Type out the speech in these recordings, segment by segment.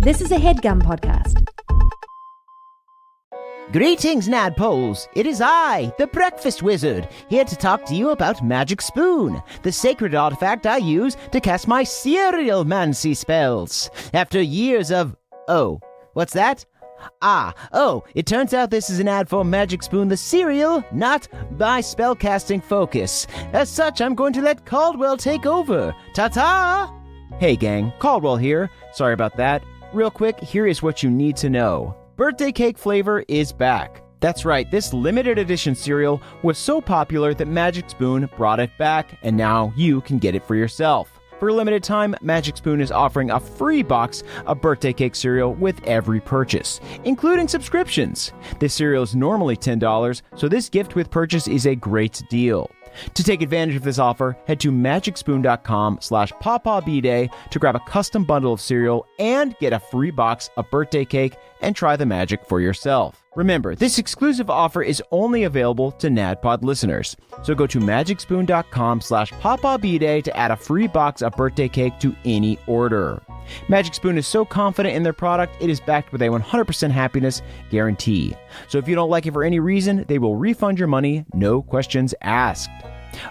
This is a HeadGum podcast. Greetings, Nadpoles. It is I, the Breakfast Wizard, here to talk to you about Magic Spoon, the sacred artifact I use to cast my cereal mancy spells. After years of... Oh, what's that? It turns out this is an ad for Magic Spoon the cereal, not my spellcasting focus. As such, I'm going to let Caldwell take over. Ta-ta! Hey gang, Caldwell here. Sorry about that. Real quick, here is what you need to know. Birthday cake flavor is back. That's right, this limited edition cereal was so popular that Magic Spoon brought it back, and now you can get it for yourself. For a limited time, Magic Spoon is offering a free box of birthday cake cereal with every purchase, including subscriptions. This cereal is normally $10, so this gift with purchase is a great deal. To take advantage of this offer, head to magicspoon.com/pawpawbday to grab a custom bundle of cereal and get a free box of birthday cake and try the magic for yourself. Remember, this exclusive offer is only available to NADPOD listeners. So go to magicspoon.com/pawpawbday to add a free box of birthday cake to any order. Magic Spoon is so confident in their product, it is backed with a 100% happiness guarantee. So if you don't like it for any reason, they will refund your money, no questions asked.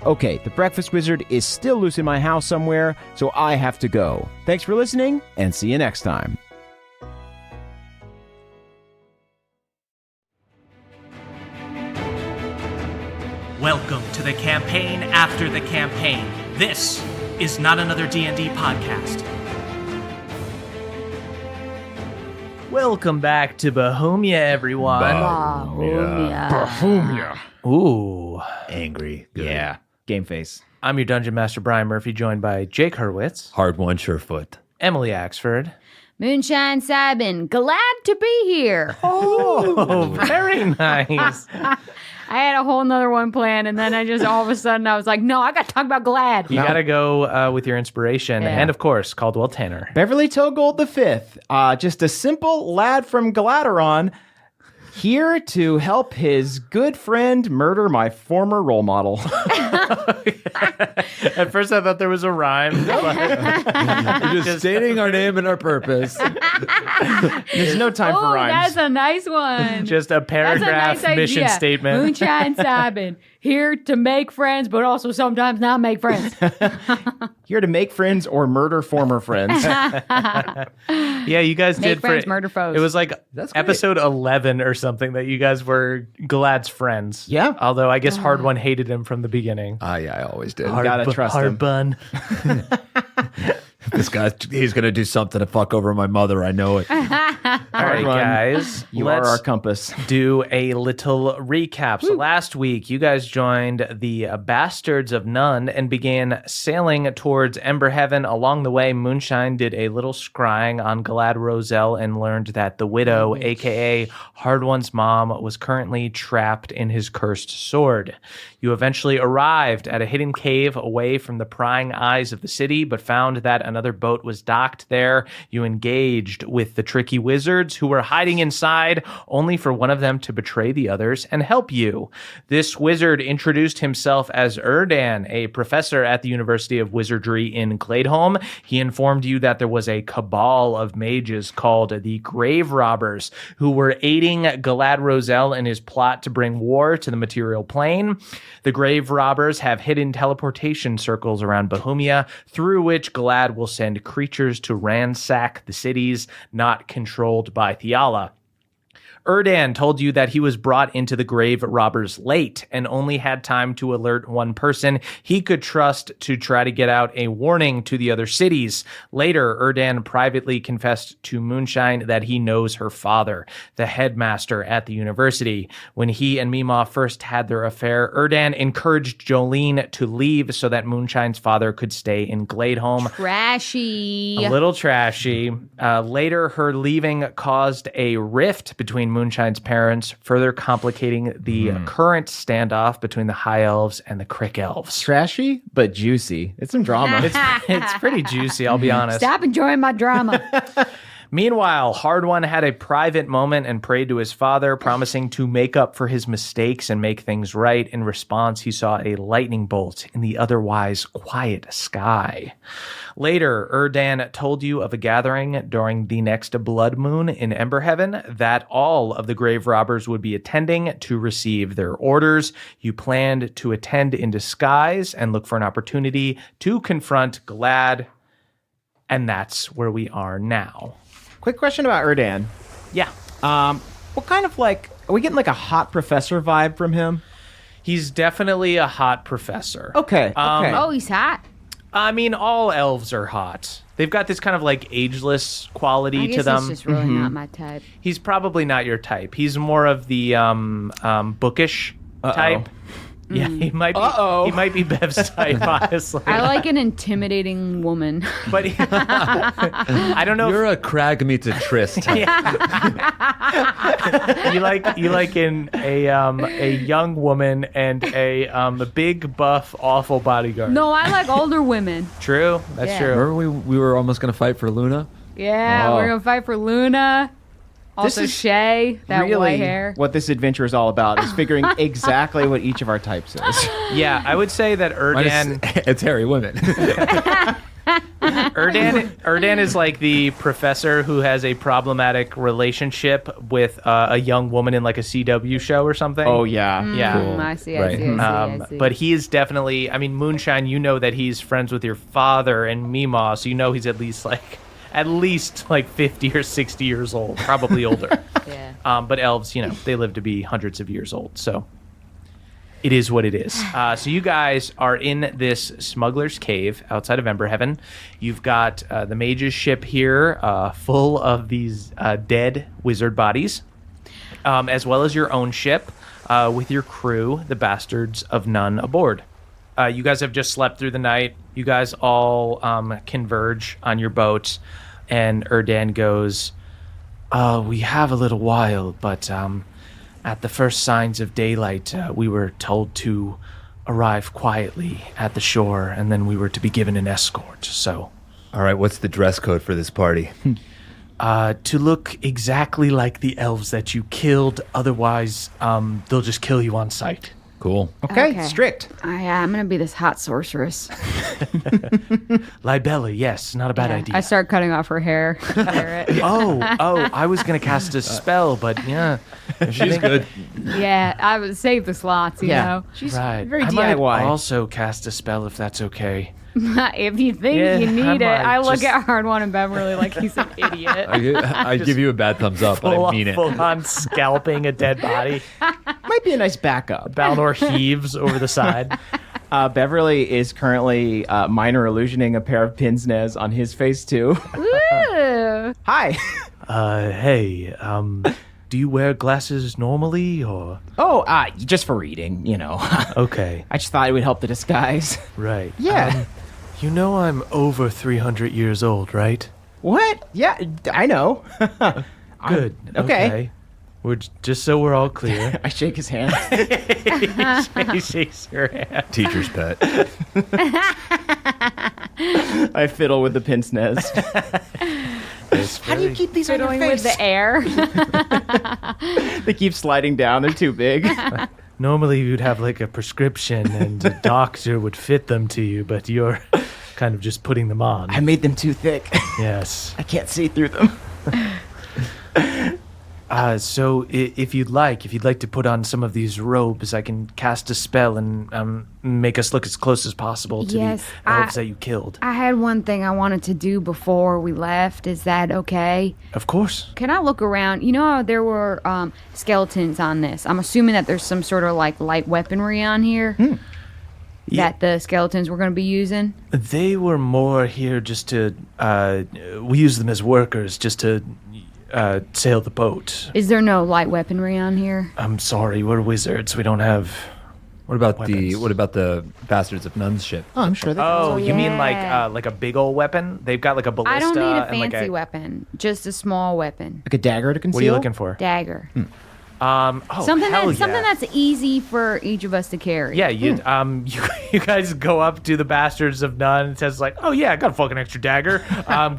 Okay, the Breakfast Wizard is still loose in my house somewhere, so I have to go. Thanks for listening, and see you next time. Welcome to the campaign after the campaign. This is not another D&D podcast. Welcome back to Bohemia, everyone. Bohemia. Ooh. Angry. Good. Yeah. Game face. I'm your Dungeon Master, Brian Murphy, joined by Jake Hurwitz, Hard one, Surefoot. Emily Axford. Moonshine Sabin, glad to be here. Oh, very nice. I had a whole nother one planned, and then I just all of a sudden I was like, no, I got to talk about Glad. You got to go with your inspiration. Yeah. And, of course, Caldwell Tanner. Beverly Togold V, just a simple lad from Galateron, here to help his good friend murder my former role model. At first I thought there was a rhyme. Just stating our name and our purpose. There's no time for rhymes. That's a nice one. Just a paragraph mission idea. statement. Moonshine Sabin, here to make friends, but also sometimes not make friends. Here to make friends or murder former friends. Yeah, you guys Make did. friends, murder foes. It was like That's great. episode 11 or something that you guys were Glad's friends. Yeah. Although I guess Hard One hated him from the beginning. Yeah, I always did. Gotta trust Hard him. Bun. This guy, he's going to do something to fuck over my mother. I know it. All right, Run. guys. You are let's our compass. do a little recap. So last week, you guys joined the Bastards of None and began sailing towards Ember Heaven. Along the way, Moonshine did a little scrying on Galad Roselle and learned that the widow, a.k.a. Hard One's mom, was currently trapped in his cursed sword. You eventually arrived at a hidden cave away from the prying eyes of the city, but found that another boat was docked there. You engaged with the tricky wizards who were hiding inside, only for one of them to betray the others and help you. This wizard introduced himself as Erdan, a professor at the University of Wizardry in Gladeholm. He informed you that there was a cabal of mages called the Grave Robbers who were aiding Galad Roselle in his plot to bring war to the material plane. The Grave Robbers have hidden teleportation circles around Bohemia, through which Galad will send creatures to ransack the cities not controlled by Theala. Erdan told you that he was brought into the Grave Robbers late and only had time to alert one person he could trust to try to get out a warning to the other cities. Later, Erdan privately confessed to Moonshine that he knows her father, the headmaster at the university. When he and Mima first had their affair, Erdan encouraged Jolene to leave so that Moonshine's father could stay in Gladeholm. Trashy. A little trashy. Later, her leaving caused a rift between Moonshine's parents, further complicating the current standoff between the High Elves and the Crick Elves. Trashy, but juicy. It's some drama. It's pretty juicy, I'll be honest. Stop enjoying my drama. Meanwhile, Hard One had a private moment and prayed to his father, promising to make up for his mistakes and make things right. In response, he saw a lightning bolt in the otherwise quiet sky. Later, Erdan told you of a gathering during the next blood moon in Ember Heaven that all of the grave robbers would be attending to receive their orders. You planned to attend in disguise and look for an opportunity to confront Glad, and that's where we are now. Quick question about Erdan. Yeah. What kind of are we getting like a hot professor vibe from him? He's definitely a hot professor. Okay. Oh, he's hot. I mean, all elves are hot. They've got this kind of like ageless quality I to guess them. it's just really not my type. He's probably not your type. He's more of the bookish type. Yeah, he might be. He might be Bev's type, honestly. I like an intimidating woman. But I don't know. You're a Crag meets a Tris type. You like in a young woman and a big buff awful bodyguard. No, I like older women. True. That's Yeah. true. Remember we were almost going to fight for Luna? Yeah, Oh. we're gonna fight for Luna. Also, is Shay, that really white hair. what this adventure is all about, is figuring exactly what each of our types is. Yeah, I would say that Erdan. It's hairy women. Erdan is like the professor who has a problematic relationship with a young woman in like a CW show or something. Oh, yeah. Yeah. Cool. I see, Right. I see. But he is definitely, I mean, Moonshine, you know that he's friends with your father and Mima, so you know he's at least like 50 or 60 years old, probably older. Yeah. But elves, they live to be hundreds of years old, so it is what it is. So you guys are in this smuggler's cave outside of Ember Heaven. You've got the mage's ship here full of these dead wizard bodies, as well as your own ship with your crew, the Bastards of None, aboard. You guys have just slept through the night. You guys all converge on your boat, and Erdan goes, we have a little while, but at the first signs of daylight, we were told to arrive quietly at the shore, and then we were to be given an escort, so... All right, what's the dress code for this party? To look exactly like the elves that you killed, otherwise they'll just kill you on sight. Cool. Okay, strict. I'm gonna be this hot sorceress. Libella, yes, not a bad idea. I start cutting off her hair. Oh, I was going to cast a spell, but yeah. She's good. Yeah, I would save the slots, you know. She's Right. very I might DIY. also cast a spell if that's okay. If you think Yeah, you need it, I might I look just- at Hard One and Beverly like he's an idiot. I give you a bad thumbs up, but I mean it. Full on scalping a dead body. Might be a nice backup. Balnor heaves over the side. Beverly is currently minor illusioning a pair of pin's nez on his face, too. Ooh. Hi. Hey, do you wear glasses normally, or? Oh, just for reading, Okay, I just thought it would help the disguise. right. Yeah. You know I'm over 300 years old, right? What? Yeah, I know. Good. okay. We're just so we're all clear. I shake his hand. He shakes your hand. Teacher's pet. I fiddle with the pin's nez. How do you keep these on your Fiddling with face? the air. They keep sliding down. They're too big. Normally you'd have like a prescription and a doctor would fit them to you, but you're kind of just putting them on. I made them too thick. Yes. I can't see through them. So if you'd like to put on some of these robes, I can cast a spell and make us look as close as possible to Yes, the elves that you killed. I had one thing I wanted to do before we left. Is that okay? Of course. Can I look around? You know how there were skeletons on this? I'm assuming that there's some sort of like light weaponry on here that the skeletons were going to be using. They were more here just to, we use them as workers just to sail the boat. Is there no light weaponry on here? I'm sorry, we're wizards. We don't have... What about Weapons. the Bastards of Nuns ship? Oh, I'm sure they Oh, you mean yeah. like a big old weapon? They've got like a ballista I don't need a and like fancy a... weapon, just a small weapon. Like a dagger to conceal? What are you looking for? Dagger. Something hell that's easy for each of us to carry. Yeah, you guys go up to the Bastards of None and says like, oh yeah, I got a fucking extra dagger.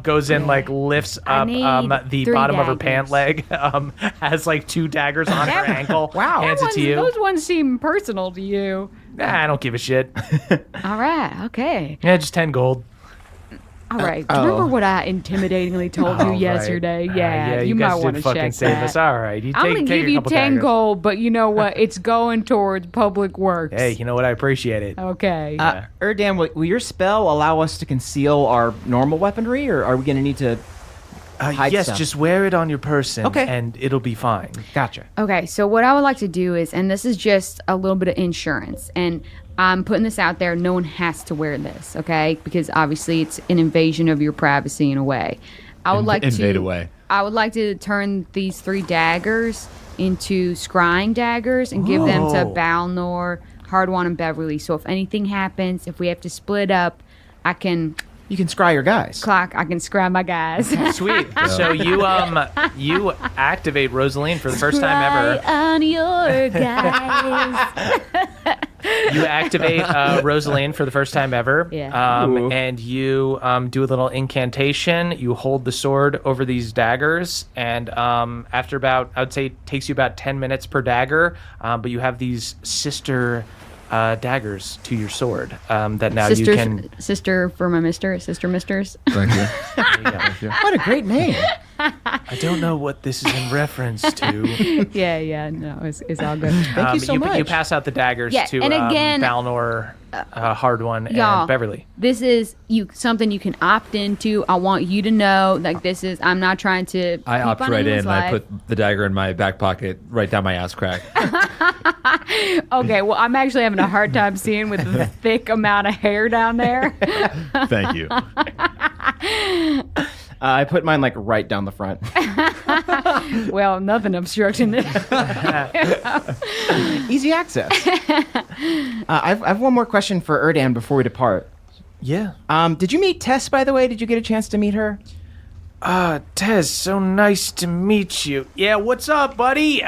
Goes in like lifts up the bottom of her pant leg. Has like 2 daggers on her ankle. Wow, hands it to you. Those ones seem personal to you. Nah, I don't give a shit. All right, okay. Yeah, just 10 gold. All right. Do you remember what I intimidatingly told you yesterday? Right. Yeah, you might guys want did to fucking check save that. us. All right, you I'm take gonna take give a you couple 10 daggers. gold, but you know what? It's going towards public works. Hey, you know what? I appreciate it. Okay. Erdan, will your spell allow us to conceal our normal weaponry, or are we going to need to hide Yes, stuff? just wear it on your person, Okay. and it'll be fine. Gotcha. Okay, so what I would like to do is, and this is just a little bit of insurance, and I'm putting this out there, no one has to wear this, okay? Because obviously it's an invasion of your privacy in a way. I would like Invade to away. I would like to turn these 3 daggers into scrying daggers and give them to Balnor, Hardwan, and Beverly. So if anything happens, if we have to split up, I can You can scry your guys. I can scry my guys. Sweet. So you activate Rosaline for the first time ever. Scry on your guys. You activate Rosaline for the first time ever. Yeah. And you do a little incantation. You hold the sword over these daggers, and after about, I would say, it takes you about 10 minutes per dagger. But you have these sister daggers to your sword that now you can. Sister for my mister, sister misters. Thank you. What a great name. I don't know what this is in reference to. yeah, no, it's all good. Thank you so much. You pass out the daggers Yeah, to and again, Balnor, Hardwan, y'all, and Beverly. This is something you can opt into. I want you to know, like, this is. I'm not trying to. I peep opt on right in anyone's and I life. put the dagger in my back pocket right down my ass crack. Okay, well, I'm actually having a hard time seeing with the thick amount of hair down there. Thank you. I put mine like right down the front. Well, nothing obstructing this. Easy access. I have one more question for Erdan before we depart. Yeah. Did you meet Tess, by the way? Did you get a chance to meet her? Tez, so nice to meet you. Yeah, what's up, buddy?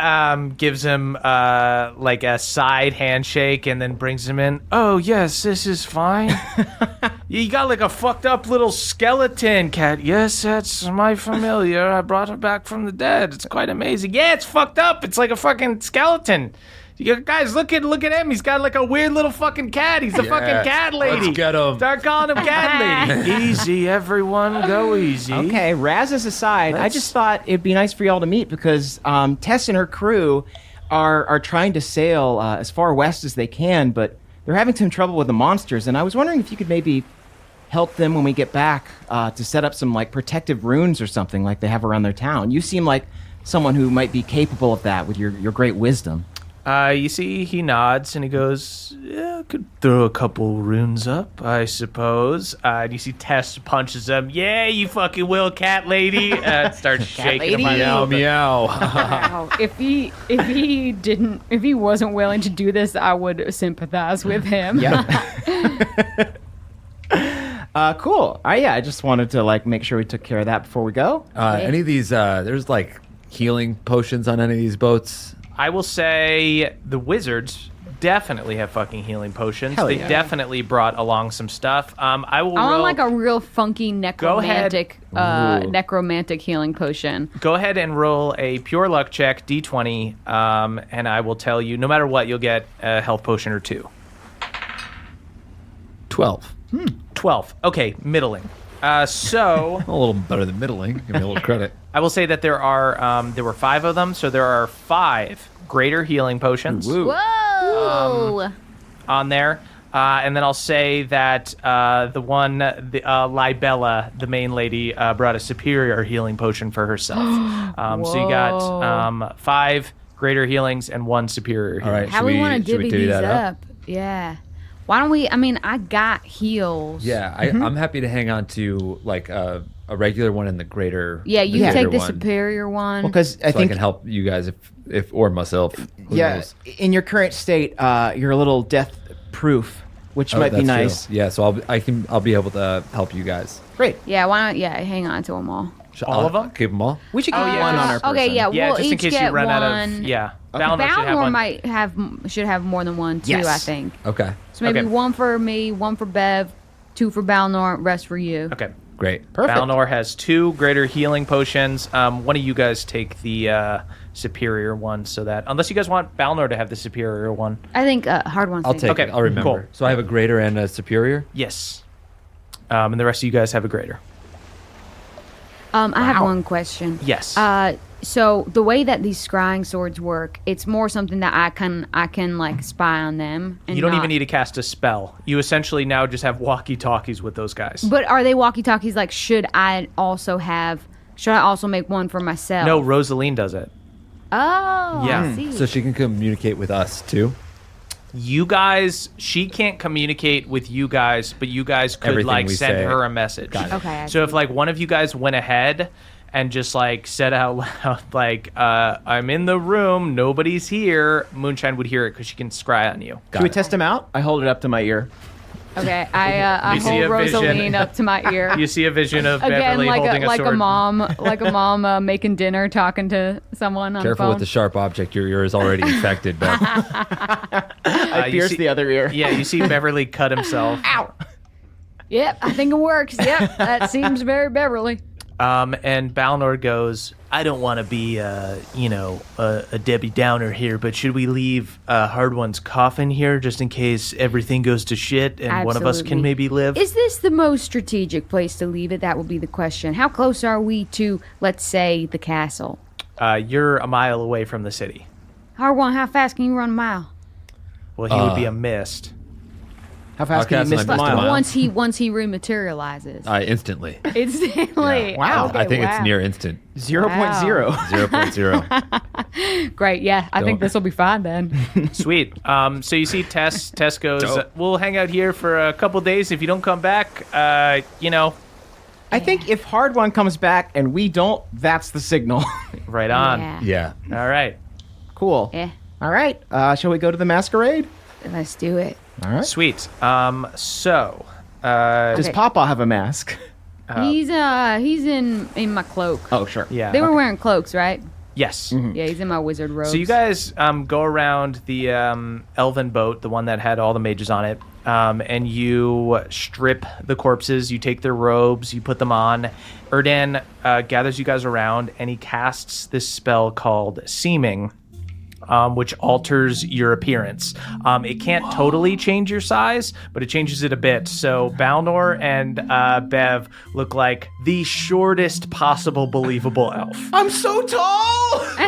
Gives him, like a side handshake and then brings him in. Oh, yes, this is fine. You got like a fucked up little skeleton cat. Yes, that's my familiar. I brought her back from the dead. It's quite amazing. Yeah, it's fucked up. It's like a fucking skeleton. You guys, look at him. He's got like a weird little fucking cat. He's a fucking cat lady. Let's get him. Start calling him cat lady. Easy, everyone. Go easy. Okay, Raz's aside, I just thought it'd be nice for y'all to meet because Tess and her crew are trying to sail as far west as they can, but they're having some trouble with the monsters, and I was wondering if you could maybe help them when we get back to set up some like protective runes or something like they have around their town. You seem like someone who might be capable of that with your great wisdom. You see, he nods and he goes, yeah, I could throw a couple runes up, I suppose. And you see Tess punches him. Yeah, you fucking will, cat lady. Starts shaking him. Meow, meow. Wow. If he wasn't willing to do this, I would sympathize with him. Yeah. Cool. Yeah, I just wanted to like make sure we took care of that before we go. Any of these, there's like healing potions on any of these boats? I will say the wizards definitely have fucking healing potions. Hell They yeah. definitely brought along some stuff. I will I want roll, like a real funky necromantic, Ooh. necromantic healing potion. go ahead and roll a pure luck check, D20, and I will tell you, no matter what, you'll get a health potion or 2. 12. 12. Okay, middling. So A little better than middling. Give me a little credit. I will say that there were 5 of them, so there are 5 greater healing potions Whoa! on there. And then I'll say that Libella, the main lady, brought a superior healing potion for herself. So you got 5 greater healings and 1 superior healing. All right. How should we want to should we divvy do these that up? Yeah. Why don't we? I mean, I got heals. Yeah, I'm happy to hang on to like a regular one and the greater. Yeah, you greater take the one, superior one. Because I so I think can help you guys if or myself. Who yeah, knows? in your current state, you're a little death proof, which might be That's nice. true. Yeah, so I'll be able to help you guys. Great. Yeah, why not? Yeah, hang on to them all. All of them? Keep them all. We should keep one on our person. Okay, yeah, Yeah, we'll just in each case get you run one. out of. Yeah. Balnor should have one. should have more than one too. Yes. I think. Okay. So maybe Okay. one for me, one for Bev, two for Balnor, rest for you. Okay. Great. Perfect. Balnor has 2 greater healing potions. One of you guys take the superior one, so that unless you guys want Balnor to have the superior one. I think hard ones. I'll take Okay, it. I'll remember. cool. So I have a greater and a superior. Yes. And the rest of you guys have a greater. I have one question. Yes. So the way that these scrying swords work, it's more something that I can like spy on them. And You don't not- even need to cast a spell. You essentially now just have walkie-talkies with those guys. But are they walkie-talkies? Like, should I also make one for myself? No, Rosaline does it. Oh, Yeah. I see. So she can communicate with us too. You guys, she can't communicate with you guys, but you guys could Everything like we send say. her a message. Got it. Okay, I So if see. like one of you guys went ahead and just like said out loud, like, I'm in the room, nobody's here, Moonshine would hear it because she can scry on you. Should we test him out? I hold it up to my ear. Okay, I You see hold a vision. Rosaline up to my ear. You see a vision of Again, Beverly holding like a sword. a mom making dinner, talking to someone on Careful the phone. with the sharp object. Your ear is already infected. But I you pierce see- the other ear. Yeah, you see Beverly cut himself. Ow! Yep, I think it works. Yep, that seems very Beverly. And Balnor goes, I don't want to be, a Debbie Downer here, but should we leave Hard One's coffin here just in case everything goes to shit and one of us can Absolutely. maybe live? Is this the most strategic place to leave it? That would be the question. How close are we to, let's say, the castle? You're a mile away from the city. Hard-One, how fast can you run a mile? Well, he would be a mist. How fast can you Outcast miss and the I missed a mile? mile. Once he rematerializes. instantly. Instantly. Wow. Okay, I think wow. it's near instant. 0.0. 0.0. Great, yeah. I think Don't- this will be fine then. Sweet. So you see Tess. Tess goes, Dope. we'll hang out here for a couple days. If you don't come back, I think if Hard One comes back and we don't, that's the signal. right on. Yeah. Yeah. All right. Cool. Yeah. All right. Shall we go to the masquerade? Let's do it. All right. Sweet. So, Does Okay. Papa have a mask? He's in my cloak. Oh, sure. yeah. They were wearing cloaks, right? Yes. Yeah, he's in my wizard robes. So you guys go around the elven boat, the one that had all the mages on it, and you strip the corpses. You take their robes, you put them on. Erdan gathers you guys around, and he casts this spell called Seeming, which alters your appearance. It can't totally change your size, but it changes it a bit. So Balnor and Bev look like the shortest possible believable elf. I'm so tall!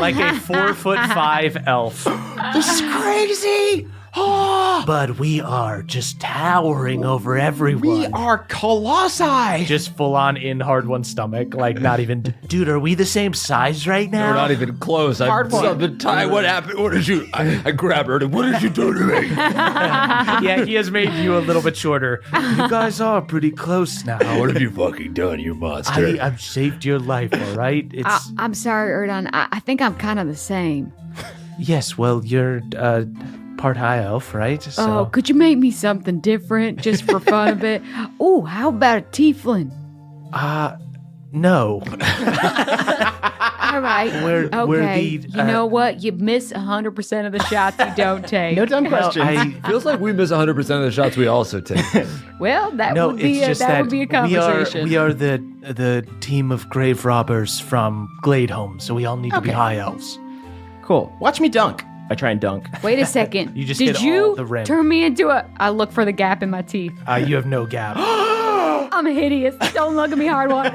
Like a 4'5" elf. This is crazy! Oh, But we are just towering over everyone. we are colossi! Just full on in Hard One's stomach. Like, not even. Dude, are we the same size right now? We're not even close. Hard one. Something Ty, what happened? What did you? I grabbed her. What did you do to me? Yeah, he has made you a little bit shorter. You guys are pretty close now. What have you fucking done, you monster? I've saved your life, all right? It's I'm sorry, Erdan. I think I'm kind of the same. yes. Well, you're part high elf, right? So Oh, could you make me something different just for fun a bit? Oh, how about a tiefling? no. All right. We're okay. the, you know what? You miss 100% of the shots you don't take. No dumb questions. Feels like we miss 100% of the shots we also take. Well, that No, would be it's just that would be a conversation. we are the team of grave robbers from Gladeholm, so we all need to be Okay. high elves. Cool. Watch me dunk. I try and dunk. Wait a second. You just Did hit you all the rim. turn me into a? I look for the gap in my teeth. You have no gap. I'm hideous. Don't look at me, hard one.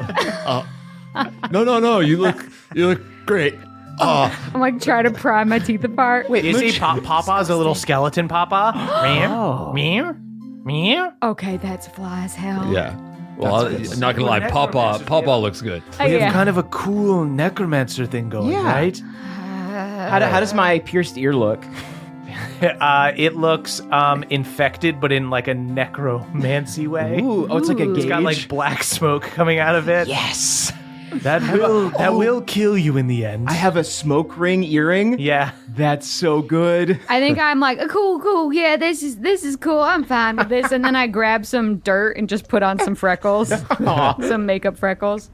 No. You look great. I'm like trying to pry my teeth apart. Wait, You Mooch- see Papa's a little skeleton Papa? Meow, meow, meow. Okay, that's fly as hell. Yeah. Well, I'm not gonna lie. Papa looks good. Oh, We yeah. have kind of a cool necromancer thing going, Yeah. right? How does my pierced ear look? It looks infected, but in like a necromancy way. Ooh, oh, it's like a Ooh. gauge. It's got like black smoke coming out of it. yes! That will kill you in the end. I have a smoke ring earring. Yeah. That's so good. I think I'm like, cool. Yeah, this is cool. I'm fine with this. And then I grab some dirt and just put on some freckles, some makeup freckles.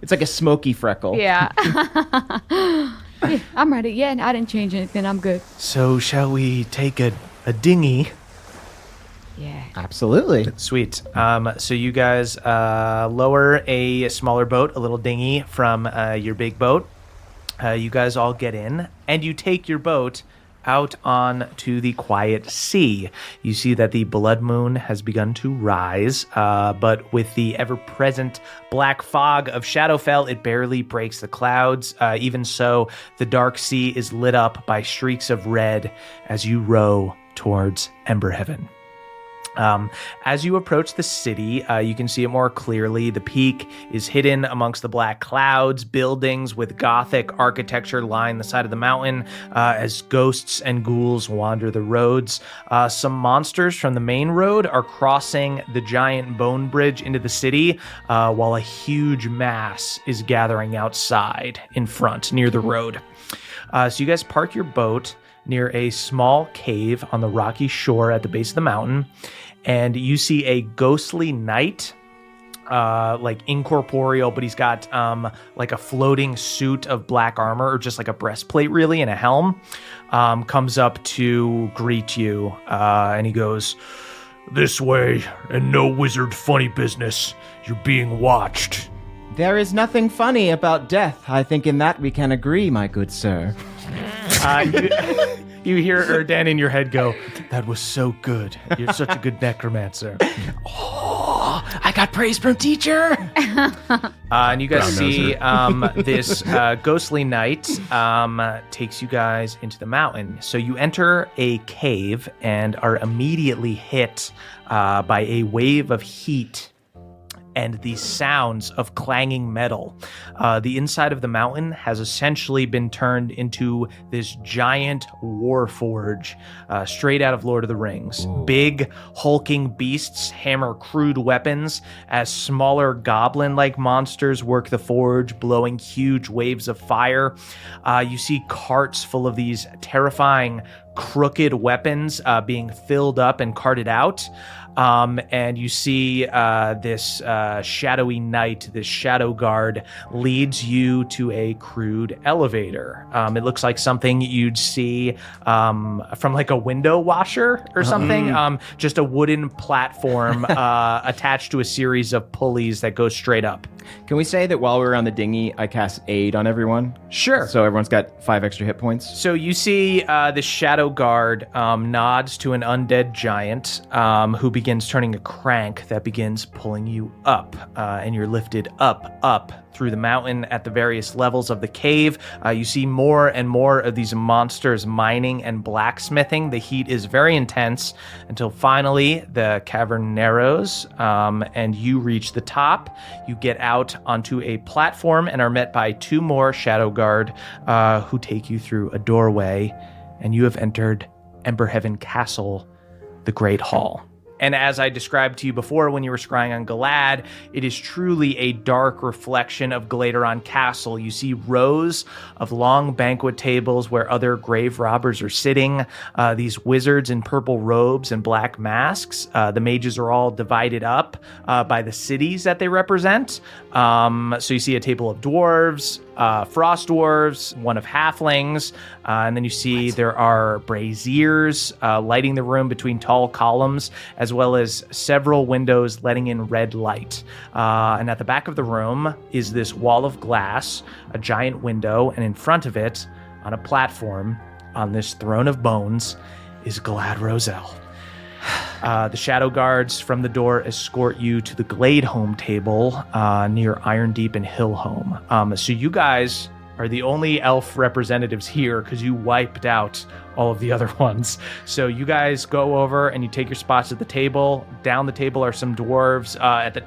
It's like a smoky freckle. Yeah. Yeah, I'm ready. Yeah, I didn't change anything. I'm good. So shall we take a dinghy? Yeah. Absolutely. Sweet. So you guys lower a smaller boat, a little dinghy, from your big boat. You guys all get in, and you take your boat out on to the quiet sea. You see that the blood moon has begun to rise, but with the ever-present black fog of Shadowfell, it barely breaks the clouds. Even so, the dark sea is lit up by streaks of red as you row towards Ember Heaven. As you approach the city, you can see it more clearly. The peak is hidden amongst the black clouds. Buildings with Gothic architecture line the side of the mountain as ghosts and ghouls wander the roads. Some monsters from the main road are crossing the giant bone bridge into the city, while a huge mass is gathering outside in front near the road. So you guys park your boat near a small cave on the rocky shore at the base of the mountain, and you see a ghostly knight, like incorporeal, but he's got like a floating suit of black armor, or just like a breastplate really, and a helm, comes up to greet you, and he goes, "This way, and no wizard funny business. You're being watched." There is nothing funny about death. I think in that we can agree, my good sir. You hear Erdan in your head go, "That was so good. You're such a good necromancer." Oh, I got praise from teacher. And you guys see this ghostly knight takes you guys into the mountain. So you enter a cave and are immediately hit by a wave of heat and the sounds of clanging metal. The inside of the mountain has essentially been turned into this giant war forge, straight out of Lord of the Rings. Ooh. Big, hulking beasts hammer crude weapons as smaller goblin-like monsters work the forge, blowing huge waves of fire. You see carts full of these terrifying, crooked weapons being filled up and carted out. And you see this shadowy knight, this shadow guard, leads you to a crude elevator. It looks like something you'd see from like a window washer or something. Just a wooden platform attached to a series of pulleys that go straight up. Can we say that while we were on the dinghy, I cast aid on everyone? Sure. So everyone's got 5 extra hit points? So you see the shadow guard nods to an undead giant who begins turning a crank that begins pulling you up, and you're lifted up through the mountain at the various levels of the cave. You see more and more of these monsters mining and blacksmithing. The heat is very intense until finally the cavern narrows, and you reach the top. You get out onto a platform and are met by 2 more shadow guard who take you through a doorway, and you have entered Ember Heaven Castle, the Great Hall. And as I described to you before when you were scrying on Galad, it is truly a dark reflection of Gladeron Castle. You see rows of long banquet tables where other grave robbers are sitting, these wizards in purple robes and black masks. The mages are all divided up by the cities that they represent. So you see a table of dwarves, frost dwarves, one of halflings, and then you see there are braziers lighting the room between tall columns, as well as several windows letting in red light. And at the back of the room is this wall of glass, a giant window, and in front of it, on a platform, on this throne of bones, is Glad Roselle. The shadow guards from the door escort you to the Glade Home table near Iron Deep and Hill Home. So you guys are the only elf representatives here because you wiped out all of the other ones. So you guys go over and you take your spots at the table. Down the table are some dwarves,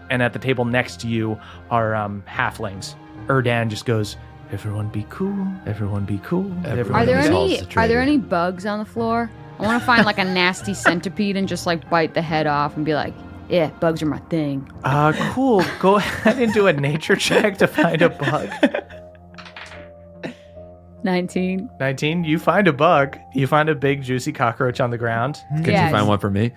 and at the table next to you are halflings. Erdan just goes, "Everyone be cool. Everyone be cool." Are there any bugs on the floor? I want to find like a nasty centipede and just like bite the head off and be like, "Yeah, bugs are my thing." Cool. Go ahead and do a nature check to find a bug. 19. 19. You find a bug. You find a big juicy cockroach on the ground. Could you find one for me?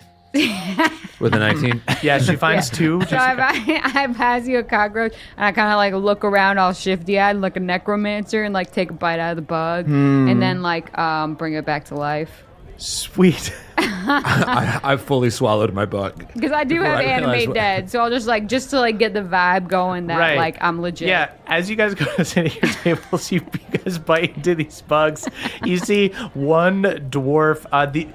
With a 19. Yeah, she finds two. So I pass you a cockroach, and I kind of like look around all shifty-eyed like a necromancer and like take a bite out of the bug, and then like bring it back to life. Sweet. I fully swallowed my bug. Because I do Before have I realized anime what- dead, so I'll just to get the vibe going that Right. like I'm legit. Yeah, as you guys go to sit at your tables, you guys bite into these bugs. You see one dwarf.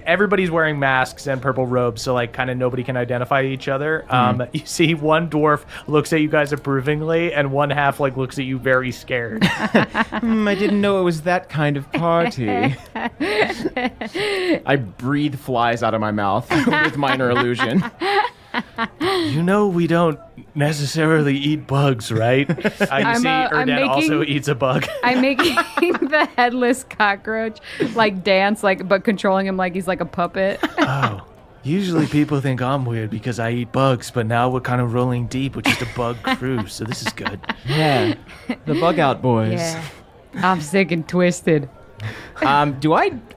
Everybody's wearing masks and purple robes, so like kind of nobody can identify each other. You see one dwarf looks at you guys approvingly, and one half like looks at you very scared. I didn't know it was that kind of party. I breathe flies out of my mouth with minor illusion. You know we don't necessarily eat bugs, right? You see I'm Erden also making- eats a bug. I'm making the headless cockroach like dance, like but controlling him like he's like a puppet. Oh. Usually people think I'm weird because I eat bugs, but now we're kind of rolling deep with just a bug crew, so this is good. Yeah, the bug out boys. Yeah, I'm sick and twisted. I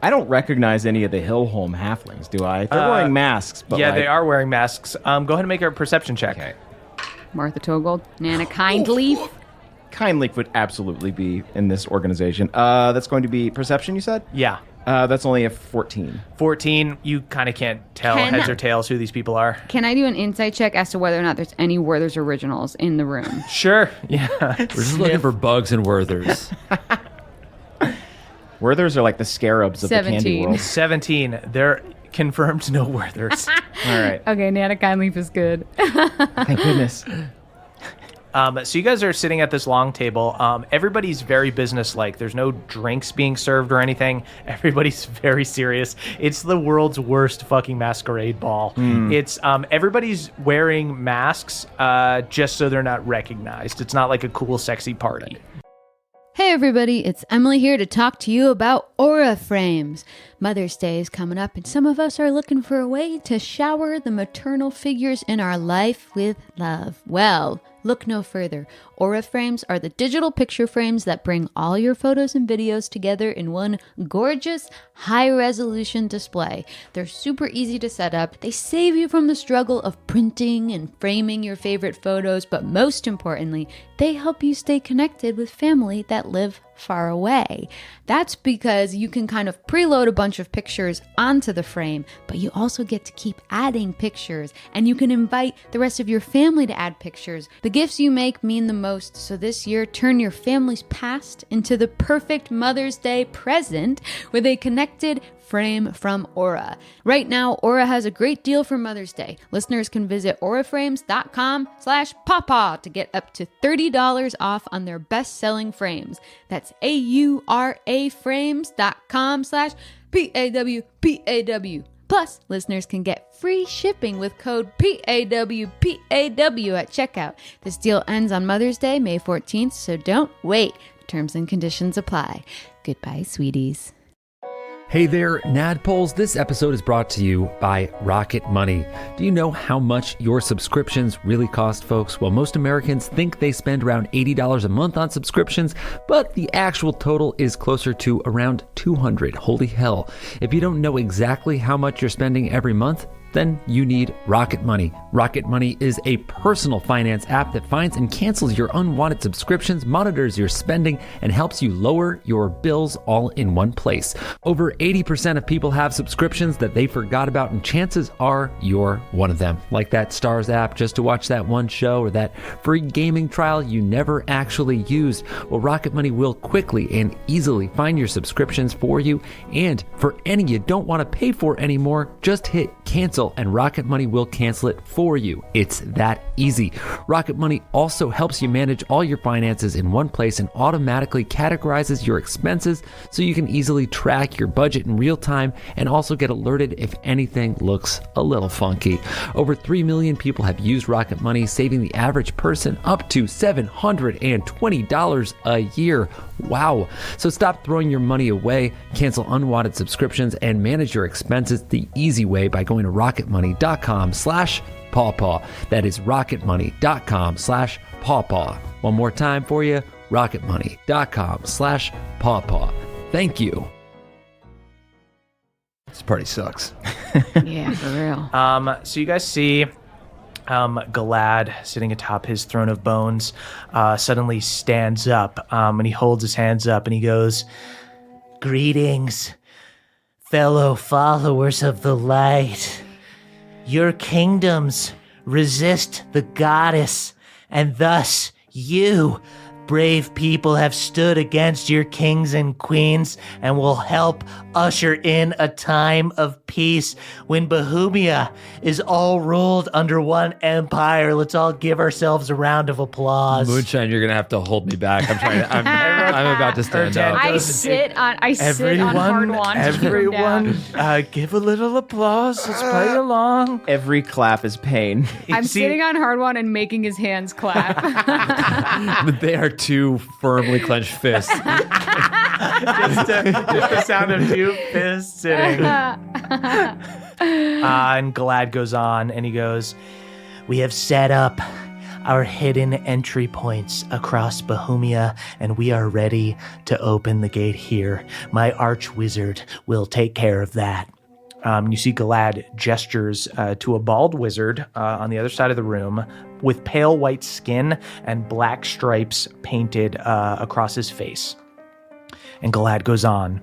don't recognize any of the Hillholm halflings, do I? They're wearing masks, but Yeah, like, they are wearing masks. Go ahead and make a perception check. Okay. Martha Togold, Nana Kindleaf. Kindleaf would absolutely be in this organization. That's going to be perception, you said? Yeah. That's only a 14. 14, you kind of can't tell heads or tails who these people are. Can I do an insight check as to whether or not there's any Werther's originals in the room? Sure, yeah. We're just looking for bugs and Werthers. Werthers are like the scarabs of the candy 17. world. 17, they're confirmed no Werthers. All right. Okay, Nana Kindleaf is good. Thank goodness. So you guys are sitting at this long table. Everybody's very businesslike. There's no drinks being served or anything. Everybody's very serious. It's the world's worst fucking masquerade ball. It's everybody's wearing masks just so they're not recognized. It's not like a cool, sexy party. Hey everybody, it's Emily here to talk to you about Aura Frames. Mother's Day is coming up and some of us are looking for a way to shower the maternal figures in our life with love. Well, look no further. Aura Frames are the digital picture frames that bring all your photos and videos together in one gorgeous, high-resolution display. They're super easy to set up. They save you from the struggle of printing and framing your favorite photos, but most importantly, they help you stay connected with family that live far away. That's because you can kind of preload a bunch of pictures onto the frame, but you also get to keep adding pictures, and you can invite the rest of your family to add pictures. The gifts you make mean the most, so this year turn your family's past into the perfect Mother's Day present with a connected frame from Aura. Right now, Aura has a great deal for Mother's Day. Listeners can visit auraframes.com/pawpaw to get up to $30 off on their best-selling frames. That's AURA frames.com/PAWPAW. Plus, listeners can get free shipping with code PAWPAW at checkout. This deal ends on Mother's Day, May 14th, so don't wait. Terms and conditions apply. Goodbye, sweeties. Hey there, Nadpoles. This episode is brought to you by Rocket Money. Do you know how much your subscriptions really cost, folks? Well, most Americans think they spend around $80 a month on subscriptions, but the actual total is closer to around $200. Holy hell. If you don't know exactly how much you're spending every month, then you need Rocket Money. Rocket Money is a personal finance app that finds and cancels your unwanted subscriptions, monitors your spending, and helps you lower your bills all in one place. Over 80% of people have subscriptions that they forgot about, and chances are you're one of them. Like that Stars app just to watch that one show, or that free gaming trial you never actually used. Well, Rocket Money will quickly and easily find your subscriptions for you, and for any you don't want to pay for anymore, just hit cancel and Rocket Money will cancel it for you. It's that easy. Rocket Money also helps you manage all your finances in one place and automatically categorizes your expenses so you can easily track your budget in real time and also get alerted if anything looks a little funky. Over 3 million people have used Rocket Money, saving the average person up to $720 a year. Wow. So stop throwing your money away, cancel unwanted subscriptions, and manage your expenses the easy way by going to rocketmoney.com/pawpaw. That is rocketmoney.com/pawpaw. One more time for you, rocketmoney.com/pawpaw. Thank you. This party sucks. Yeah, for real. So you guys see Galad sitting atop his throne of bones suddenly stands up and he holds his hands up and he goes, Greetings, fellow followers of the light. Your kingdoms resist the goddess, and thus you, brave people, have stood against your kings and queens and will help usher in a time of peace when Bohemia is all ruled under one empire. Let's all give ourselves a round of applause. Moonshine, you're gonna have to hold me back. I'm about to stand up. I sit on Hardwan. Everyone, give a little applause. Let's play along. Every clap is pain. I'm sitting on Hardwan and making his hands clap. They are two firmly clenched fists. Just the sound of two fists sitting. And Galad goes on and he goes, We have set up our hidden entry points across Bohemia, and we are ready to open the gate here. My arch-wizard will take care of that. You see Galad gestures to a bald wizard on the other side of the room with pale white skin and black stripes painted across his face. And Galad goes on.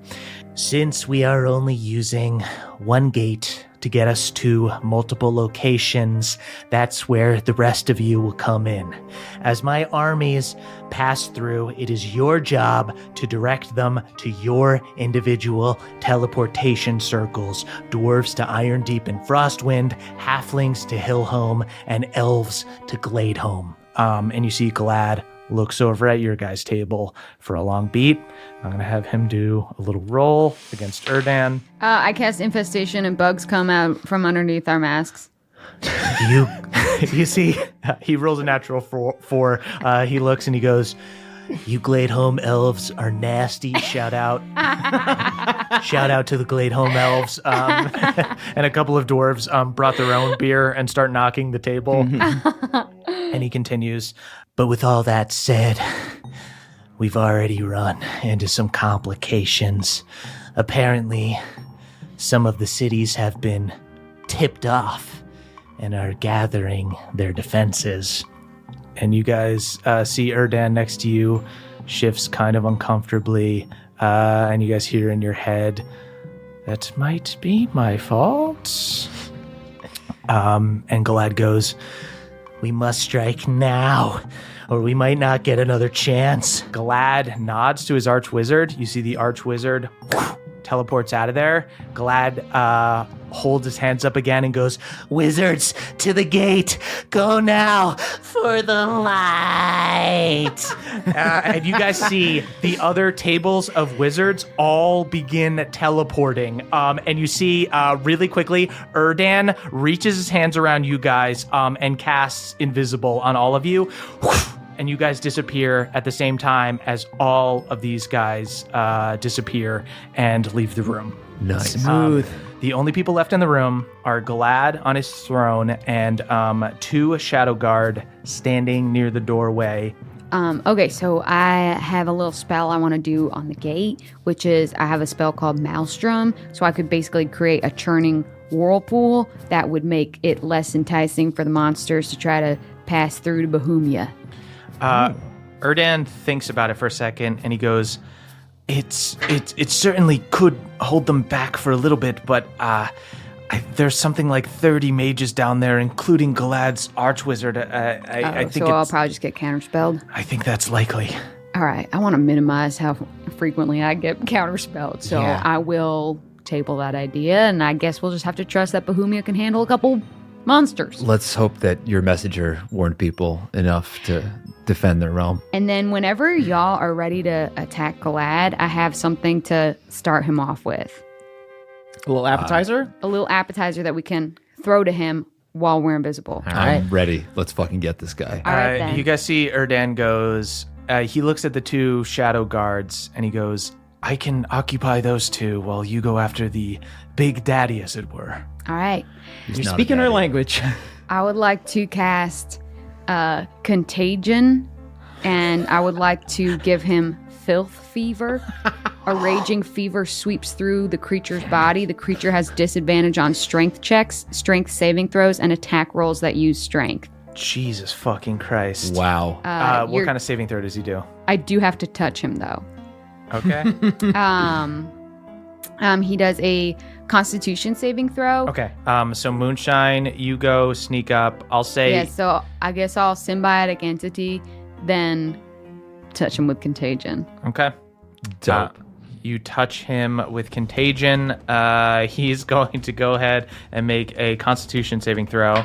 Since we are only using one gate to get us to multiple locations, that's where the rest of you will come in. As my armies pass through, it is your job to direct them to your individual teleportation circles. Dwarves to Iron Deep and Frostwind, halflings to Hillhome, and elves to Gladeholme. And you see Galad looks over at your guys' table for a long beat. I'm going to have him do a little roll against Erdan. I cast Infestation and bugs come out from underneath our masks. You see, he rolls a natural four. He looks and he goes, You Gladeholme elves are nasty. Shout out. Shout out to the Gladeholme elves. and a couple of dwarves brought their own beer and start knocking the table. And he continues, But with all that said, we've already run into some complications. Apparently, some of the cities have been tipped off and are gathering their defenses. And you guys see Erdan next to you shifts kind of uncomfortably. And you guys hear in your head, that might be my fault. And Galad goes, We must strike now, or we might not get another chance. Galad nods to his archwizard. You see the archwizard teleports out of there. Galad holds his hands up again and goes, Wizards, to the gate. Go now for the light. And you guys see the other tables of wizards all begin teleporting. And you see really quickly, Erdan reaches his hands around you guys and casts invisible on all of you. And you guys disappear at the same time as all of these guys disappear and leave the room. Nice. Smooth. The only people left in the room are Galad on his throne and two Shadow Guard standing near the doorway. Okay, so I have a little spell I want to do on the gate, which is I have a spell called Maelstrom, so I could basically create a churning whirlpool that would make it less enticing for the monsters to try to pass through to Bohemia. Erdan thinks about it for a second and he goes, It certainly could hold them back for a little bit, but there's something like 30 mages down there, including Galad's archwizard. I think I'll probably just get counterspelled. I think that's likely. All right, I want to minimize how frequently I get counterspelled, so Yeah. I will table that idea, and I guess we'll just have to trust that Bohemia can handle a couple monsters. Let's hope that your messenger warned people enough to defend their realm. And then whenever y'all are ready to attack Galad, I have something to start him off with. A little appetizer? A little appetizer that we can throw to him while we're invisible. I'm ready. Let's fucking get this guy. All right, then. You guys see Erdan goes, he looks at the two Shadow Guards and he goes, I can occupy those two while you go after the big daddy, as it were. All right. You're speaking our language. I would like to cast Contagion, and I would like to give him Filth Fever. a raging fever sweeps through the creature's body. The creature has disadvantage on strength checks, strength saving throws, and attack rolls that use strength. Jesus fucking Christ. Wow. What kind of saving throw does he do? I do have to touch him, though. Okay. He does a Constitution saving throw. Okay. So Moonshine, you go sneak up. I'll say. Yeah, so I guess I'll symbiotic entity, then touch him with contagion. Okay. Dope. You touch him with contagion. He's going to go ahead and make a Constitution saving throw.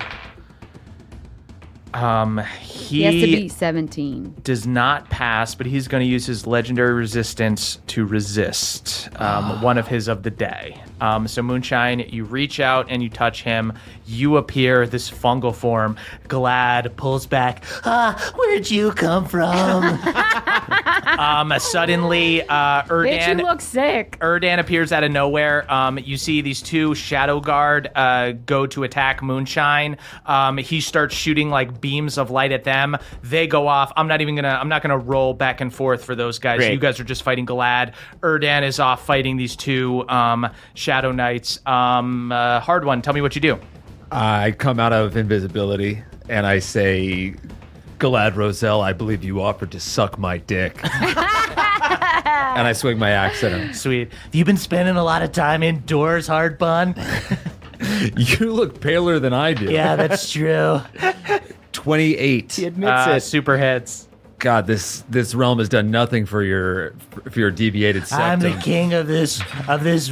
He has to be 17. Does not pass, but he's going to use his legendary resistance to resist one of his of the day. So Moonshine, you reach out and you touch him. You appear this fungal form. Glad pulls back. Where'd you come from? Suddenly, Bitch, you look sick. Erdan appears out of nowhere. You see these two Shadow Guard go to attack Moonshine. He starts shooting like beams of light at them. They go off. I'm not gonna roll back and forth for those guys. Great. You guys are just fighting Galad. Erdan is off fighting these two Shadow Knights. Hard one. Tell me what you do. I come out of invisibility and I say, Galad Roselle, I believe you offered to suck my dick. And I swing my axe at him. Sweet. Have you been spending a lot of time indoors, Hard Bun? You look paler than I do. Yeah, that's true. 28. He admits it. Super hits. God, this realm has done nothing for your deviated I'm septum. the king of this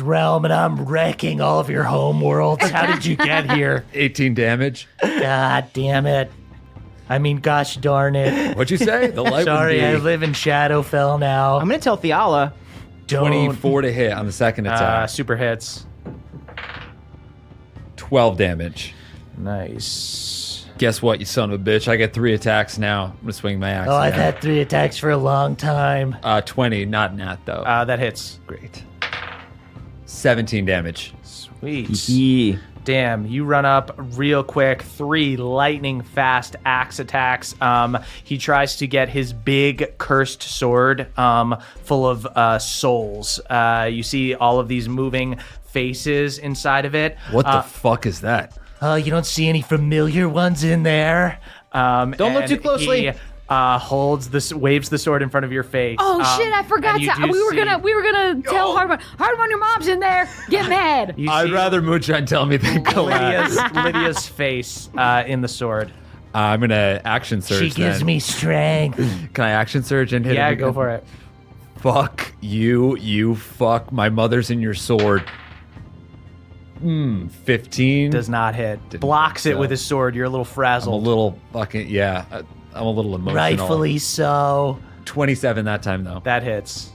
realm, and I'm wrecking all of your home worlds. How did you get here? 18 damage. God damn it. I mean, gosh darn it. What'd you say? The light Sorry, I would be live in Shadowfell now. I'm going to tell Theala. Don't. 24 to hit on the second attack. Super hits. 12 damage. Nice. Guess what, you son of a bitch? I get 3 attacks now. I'm going to swing my axe. Oh, I've again. had 3 attacks for a long time. 20, not nat, though. That hits. Great. 17 damage. Sweet. Yeah. Damn, you run up real quick. 3 lightning fast axe attacks. He tries to get his big cursed sword full of souls. You see all of these moving faces inside of it. What the fuck is that? You don't see any familiar ones in there? Don't look And too closely. He waves the sword in front of your face. Oh shit! I forgot and you to. do We were see- gonna tell Hardman, your mom's in there. Get mad. You I'd see rather Moonshine tell me than Galad. Lydia's face in the sword. I'm going to action surge She gives then. me strength. Can I action surge and hit him Yeah, again? go for it. Fuck you, you fuck. My mother's in your sword. 15. Does not hit. Didn't Blocks think it so. with his sword. You're a little I'm a frazzled. little fucking, yeah. I'm a little emotional. Rightfully so. 27 that time, though. That hits.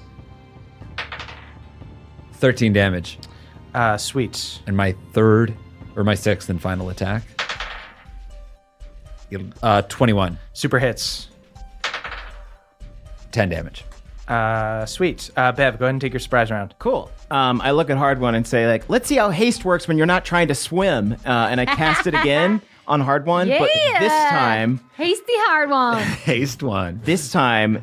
13 damage. Sweet. And my third, or my sixth and final attack. 21. Super hits. 10 damage. Sweet. Bev, go ahead and take your surprise round. Cool. I look at Hard One and say, like, let's see how haste works when you're not trying to swim. And I cast it again on Hard One. But this time, Hasty hard one. Haste one.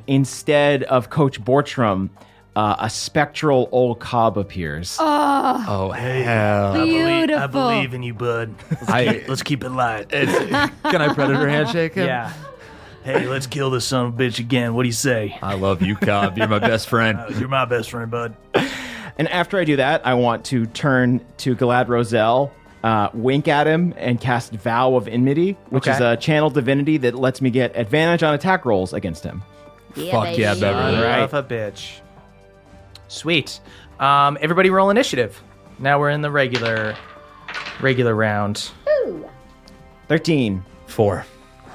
instead of Coach Bortram, a spectral old cob appears. Oh, hell. Beautiful. I believe in you, bud. Let's keep it light. Can I predator handshake him? Yeah. Hey, let's kill this son of a bitch again. What do you say? I love you, Cobb. You're my best friend. You're my best friend, bud. And after I do that, I want to turn to Galad Roselle, wink at him, and cast Vow of Enmity, which Okay. is a channel divinity that lets me get advantage on attack rolls against him. Fuck yeah, Son Beverly. Right. of a bitch. Sweet. Everybody roll initiative. Now we're in the regular round. 13. 4.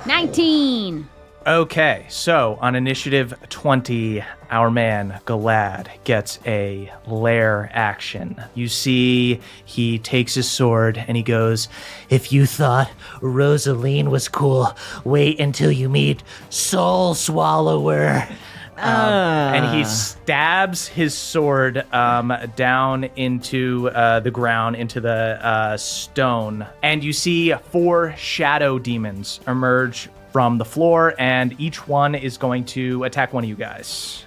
19. Okay, so on initiative 20, our man Galad gets a lair action. You see, he takes his sword and he goes, If you thought Rosaline was cool, wait until you meet Soul Swallower. and he stabs his sword down into the ground, into the stone. And you see 4 shadow demons emerge from the floor, and each one is going to attack one of you guys.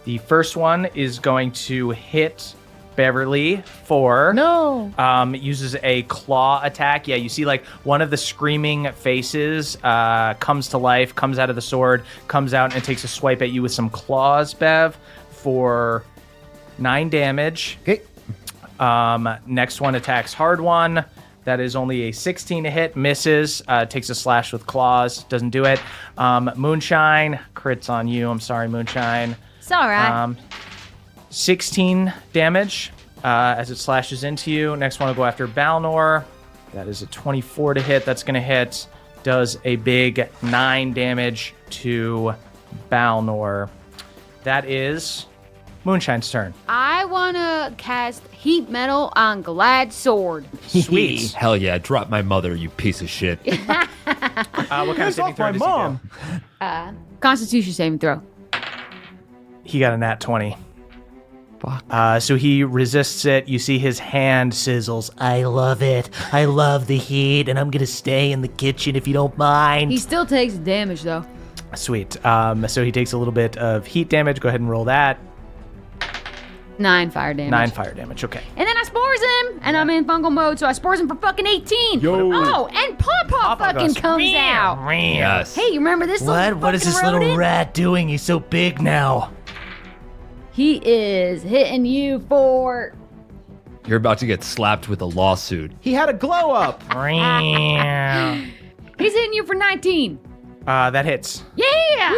The first one is going to hit Beverly for... No. Uses a claw attack. Yeah, you see like one of the screaming faces comes to life, comes out of the sword, comes out and takes a swipe at you with some claws, Bev, for 9 damage. Okay. Next one attacks hard one. That is only a 16 to hit, misses, takes a slash with claws, doesn't do it. Moonshine, crits on you. I'm sorry, Moonshine. It's all right. 16 damage as it slashes into you. Next one will go after Balnor. That is a 24 to hit. That's going to hit. Does a big 9 damage to Balnor. That is Moonshine's turn. I want to cast Heat Metal on Glad's sword. Sweet. Hell yeah, drop my mother, you piece of shit. What kind of saving throw does he do? Constitution saving throw. He got a nat 20. Fuck. So he resists it. You see his hand sizzles. I love it. I love the heat, and I'm gonna stay in the kitchen if you don't mind. He still takes damage, though. Sweet. So he takes a little bit of heat damage. Go ahead and roll that. 9 fire damage. 9 fire damage. Okay. And then I spores him, and I'm in fungal mode, so I spores him for fucking 18. Yo. Oh, and Pawpaw fucking goes, comes out. Yes. Hey, you remember this little What is this fucking little rodent? rat doing? He's so big now. He is hitting you for... You're about to get slapped with a lawsuit. He had a glow up. He's hitting you for 19. That hits. Yeah!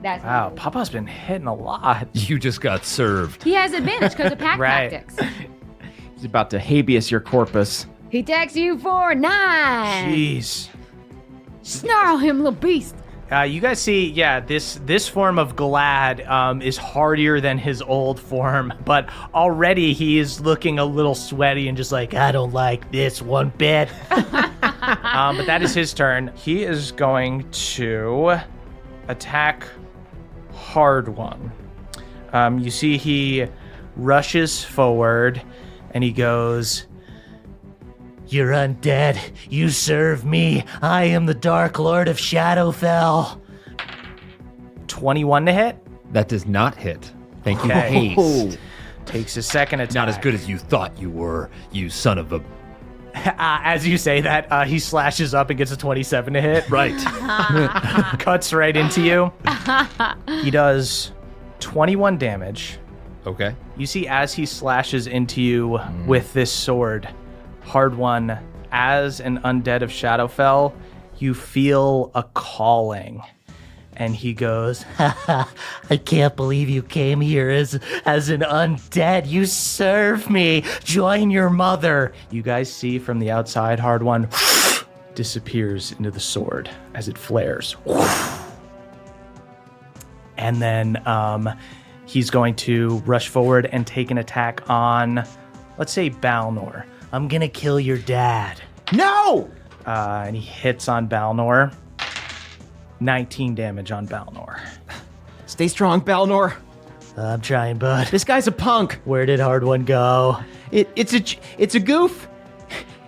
That's Wow, Papa's been hitting a lot. You just got served. He has advantage because of pack Right. tactics. He's about to habeas your corpus. He attacks you for 9. Jeez. Snarl him, little beast. You guys see, yeah, this form of Glad is hardier than his old form, but already he is looking a little sweaty and just like, I don't like this one bit. but that is his turn. He is going to attack hard one. You see he rushes forward and he goes, You're undead. You serve me. I am the Dark Lord of Shadowfell. 21 to hit. That does not hit. Thank you, Okay. haste. Takes his second attack. Not as good as you thought you were, you son of a... As you say that, he slashes up and gets a 27 to hit. Right. Cuts right into you. He does 21 damage. Okay. You see, as he slashes into you with this sword, hard one, as an undead of Shadowfell, you feel a calling. And he goes, I can't believe you came here as an undead. You serve me. Join your mother. you guys see from the outside, hard one disappears into the sword as it flares. And then he's going to rush forward and take an attack on, let's say, Balnor. I'm gonna kill your dad. No! And he hits on Balnor. 19 damage on Balnor. Stay strong, Balnor. I'm trying, bud. This guy's a punk. Where did hard one go? It's a goof.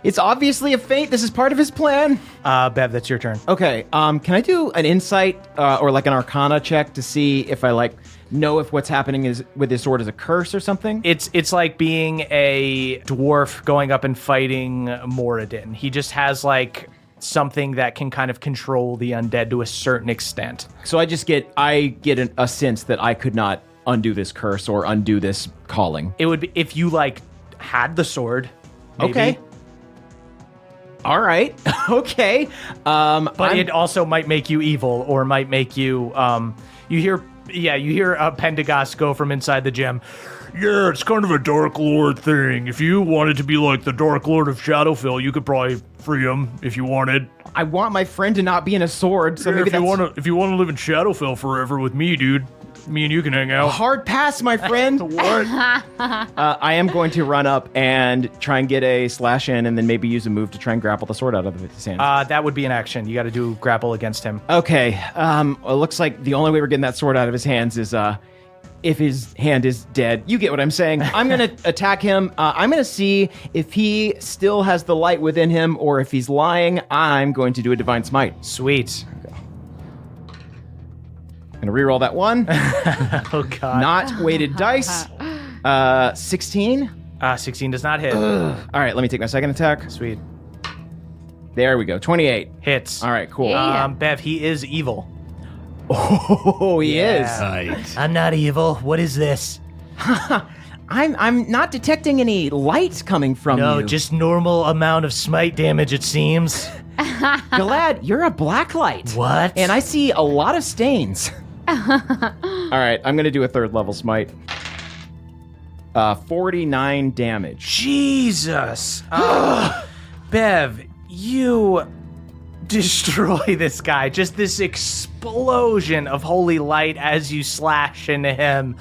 It's obviously a feint. This is part of his plan. Bev, that's your turn. Okay. Can I do an insight or like an Arcana check to see if I like know if what's happening is with this sword is a curse or something? It's like being a dwarf going up and fighting Moradin. He just has like something that can kind of control the undead to a certain extent. So I get a sense that I could not undo this curse or undo this calling. It would be if you like had the sword. Maybe. Okay. All right. Okay. But it also might make you evil or might make you you hear Pendergast go from inside the gym. Yeah, it's kind of a Dark Lord thing. If you wanted to be like the Dark Lord of Shadowfell, you could probably free him if you wanted. I want my friend to not be in a sword, so Yeah, maybe if you want to live in Shadowfell forever with me, dude, me and you can hang a out. hard pass, my friend. What? I am going to run up and try and get a slash in, and then maybe use a move to try and grapple the sword out of his hand. That would be an action. You got to do grapple against him. Okay. It looks like the only way we're getting that sword out of his hands is if his hand is dead. You get what I'm saying. I'm going to attack him. I'm going to see if he still has the light within him or if he's lying. I'm going to do a Divine Smite. Sweet. Gonna reroll that one. Oh, God. Not weighted dice. 16. 16 does not hit. All right, let me take my second attack. Sweet. There we go. 28. Hits. All right, cool. Yeah. Bev, he is evil. Oh, he is. Right. I'm not evil. What is this? I'm not detecting any light coming from No, you. just normal amount of smite damage, it seems. Galad, you're a black light. What? And I see a lot of stains. All right, I'm gonna do a third level smite. 49 damage. Jesus. Bev, you destroy this guy. Just this explosion of holy light as you slash into him.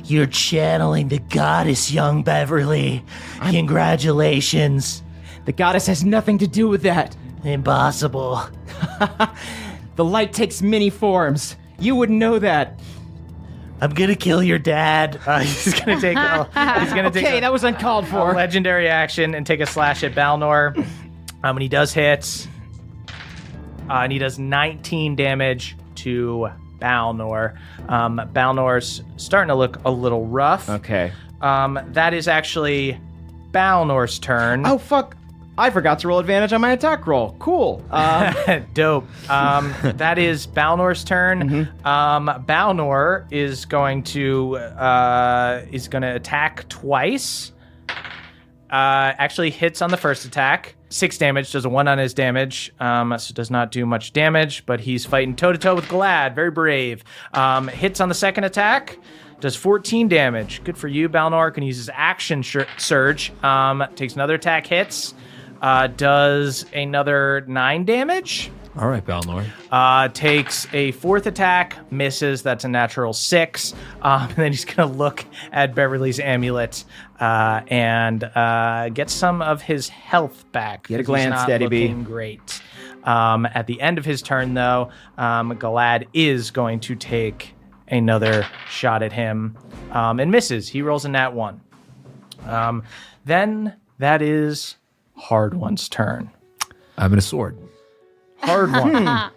You're channeling the goddess, young Beverly. Congratulations. The goddess has nothing to do with that. Impossible. The light takes many forms. You would know that. I'm gonna kill your dad. He's gonna take. Okay, that was uncalled a for. legendary action and take a slash at Balnor. And he does hit. And he does 19 damage to Balnor. Balnor's starting to look a little rough. Okay. That is actually Balnor's turn. Oh, fuck. I forgot to roll advantage on my attack roll. Cool. Dope. That is Balnor's turn. Balnor is going to attack twice. Actually hits on the first attack. 6 damage, does a 1 on his damage. So does not do much damage, but he's fighting toe-to-toe with Galad. Very brave. Hits on the second attack. Does 14 damage. Good for you, Balnor. Can use his action surge. Takes another attack, hits. Does another 9 damage. All right, Balnor. Takes a fourth attack, misses. That's a natural 6. And then he's going to look at Beverly's amulet and get some of his health back. Get a 'cause glance, he's not Steady B. looking great. At the end of his turn, though, Galad is going to take another shot at him and misses. He rolls a nat 1. Then that is Hard One's turn. I'm in a sword. Hard One.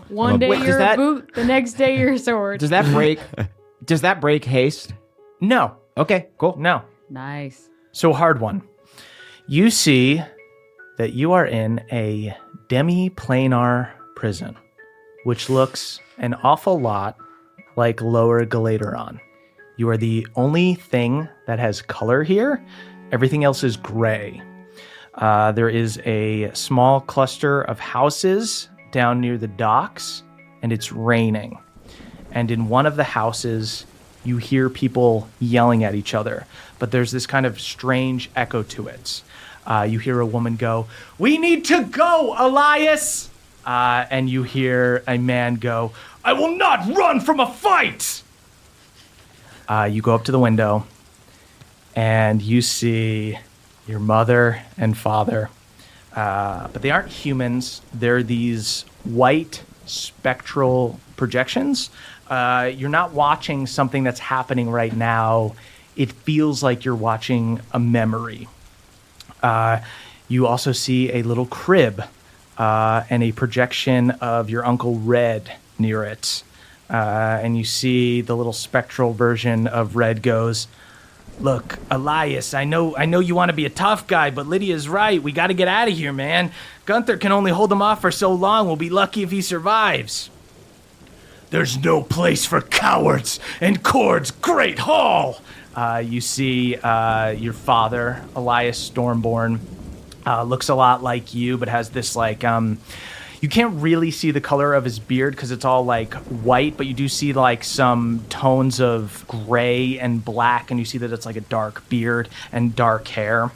One day Wait, does you're that- a boot, the next day you're a sword. Does that break? Does that break haste? No, Okay, cool. no. Nice. So, Hard One, you see that you are in a demi-planar prison, which looks an awful lot like Lower Galateron. You are the only thing that has color here. Everything else is gray. There is a small cluster of houses down near the docks, and it's raining. And in one of the houses, you hear people yelling at each other, but there's this kind of strange echo to it. You hear a woman go, "We need to go, Elias!" And you hear a man go, "I will not run from a fight!" You go up to the window, and you see your mother and father. But they aren't humans. They're these white spectral projections. You're not watching something that's happening right now. It feels like you're watching a memory. You also see a little crib and a projection of your Uncle Red near it. And you see the little spectral version of Red goes, "Look, Elias, I know you want to be a tough guy, but Lydia's right. We got to get out of here, man. Gunther can only hold him off for so long. We'll be lucky if he survives." "There's no place for cowards in Cord's Great Hall." You see your father, Elias Stormborn, looks a lot like you, but has this like you can't really see the color of his beard because it's all like white, but you do see like some tones of gray and black, and you see that it's like a dark beard and dark hair.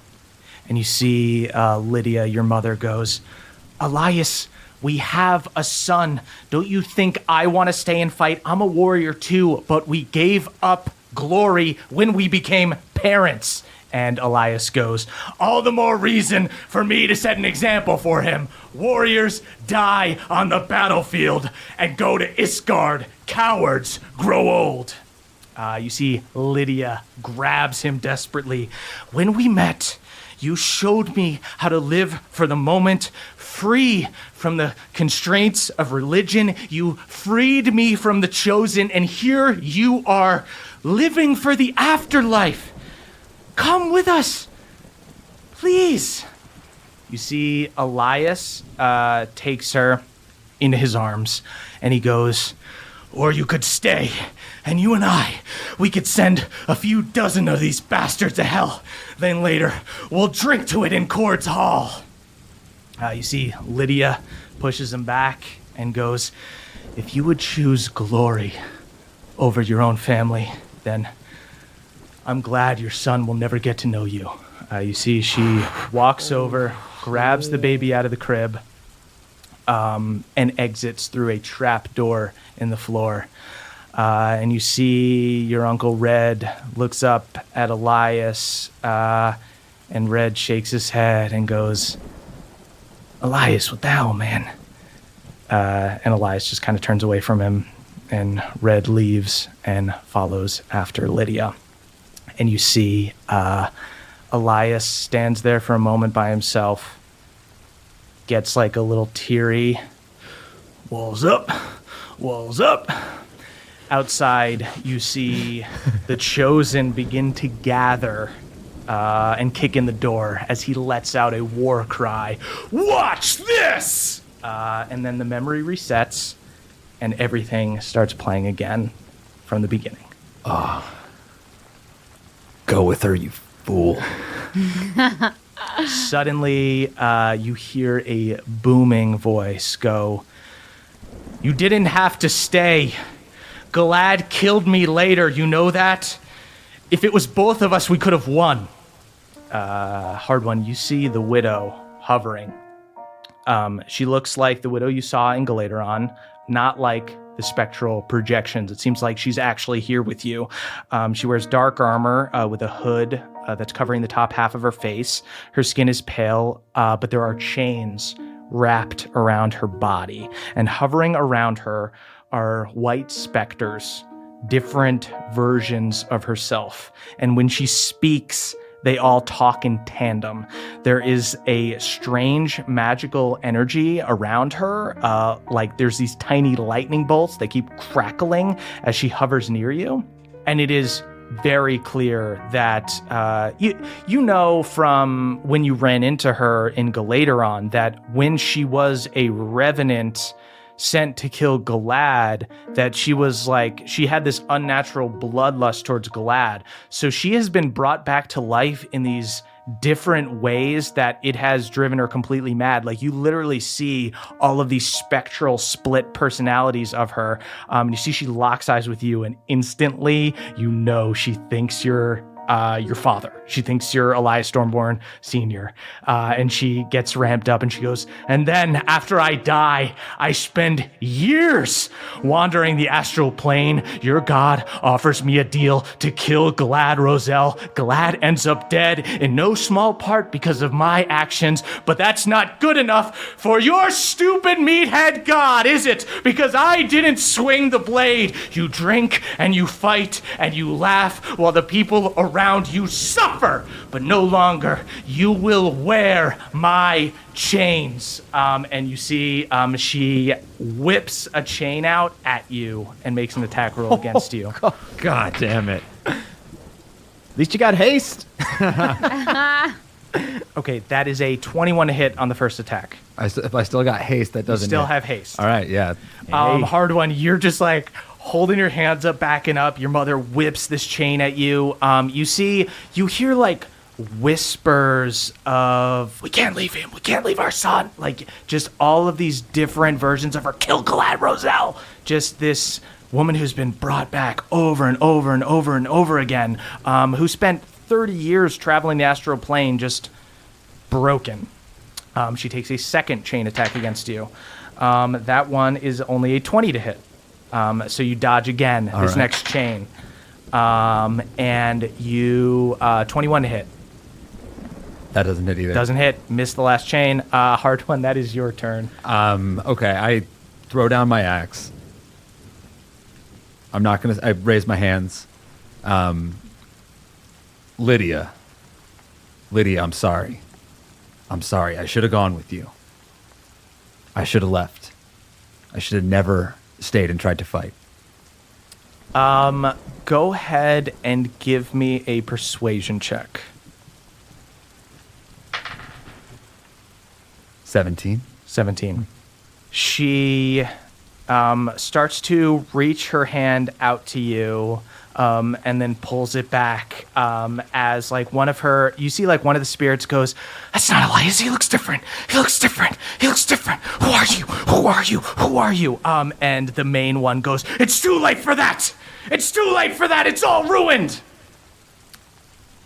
And you see Lydia, your mother, goes, "Elias, we have a son. Don't you think I want to stay and fight? I'm a warrior too, but we gave up glory when we became parents." And Elias goes, "All the more reason for me to set an example for him. Warriors die on the battlefield and go to Isgard. Cowards grow old." You see Lydia grabs him desperately. "When we met, You showed me how to live for the moment, free from the constraints of religion. You freed me from the chosen, and here you are, living for the afterlife. Come with us, please. You see Elias takes her into his arms, and he goes, or you could stay, and you and I, we could send a few dozen of these bastards to hell. Then later, we'll drink to it in Cord's Hall. You see Lydia pushes him back and goes, if you would choose glory over your own family, then I'm glad your son will never get to know you. You see she walks over, grabs the baby out of the crib, and exits through a trap door in the floor. And you see your Uncle Red looks up at Elias, and Red shakes his head and goes, Elias, what the hell, man? And Elias just kind of turns away from him, and Red leaves and follows after Lydia. And you see Elias stands there for a moment by himself, gets like a little teary. Walls up, walls up. Outside, you see the chosen begin to gather and kick in the door as he lets out a war cry. Watch this! And then the memory resets and everything starts playing again from the beginning. Go with her, you fool. Suddenly, you hear a booming voice go, you didn't have to stay. Galad killed me later, you know that? If it was both of us, we could have won. Hard one, you see the widow hovering. She looks like the widow you saw in Galateron, not like the spectral projections. It seems like she's actually here with you. She wears dark armor with a hood that's covering the top half of her face. Her skin is pale, but there are chains wrapped around her body. And hovering around her are white specters, different versions of herself. And when she speaks, they all talk in tandem. There is a strange magical energy around her. Like there's these tiny lightning bolts that keep crackling as she hovers near you. And it is very clear that you know from when you ran into her in Galateron that when she was a revenant sent to kill Galad, that she was like, she had this unnatural bloodlust towards Galad. So she has been brought back to life in these different ways that it has driven her completely mad. Like you literally see all of these spectral split personalities of her. You see she locks eyes with you and instantly you know she thinks you're your father. She thinks you're Elias Stormborn Sr. And she gets ramped up and she goes, and then after I die, I spend years wandering the astral plane. Your god offers me a deal to kill Galad Roselle. Galad ends up dead in no small part because of my actions, but that's not good enough for your stupid meathead god, is it? Because I didn't swing the blade. You drink and you fight and you laugh while the people around you suffer, but no longer. You will wear my chains. And you see she whips a chain out at you and makes an attack roll against you. God damn it. At least you got haste. Okay, that is a 21 to hit on the first attack. If I still got haste, that doesn't You still hit. have haste. All right, yeah. Hard one. You're just like holding your hands up, backing up. Your mother whips this chain at you. You hear like whispers of, we can't leave him. We can't leave our son. Like just all of these different versions of her. Kill Galad Roselle. Just this woman who's been brought back over and over and over and over again, who spent 30 years traveling the astral plane, just broken. She takes a second chain attack against you. That one is only a 20 to hit. So you dodge again this next chain. And you 21 to hit. That doesn't hit either. Doesn't hit. Miss the last chain. Hard one. That is your turn. Okay, I throw down my axe. I'm not going to... I raise my hands. Lydia, Lydia, I'm sorry. I'm sorry. I should have gone with you. I should have left. I should have never stayed and tried to fight. Go ahead and give me a persuasion check. 17. She starts to reach her hand out to you, and then pulls it back as like one of the spirits goes, "That's not Elias. He looks different. He looks different. Who are you? And the main one goes, "It's too late for that. It's all ruined."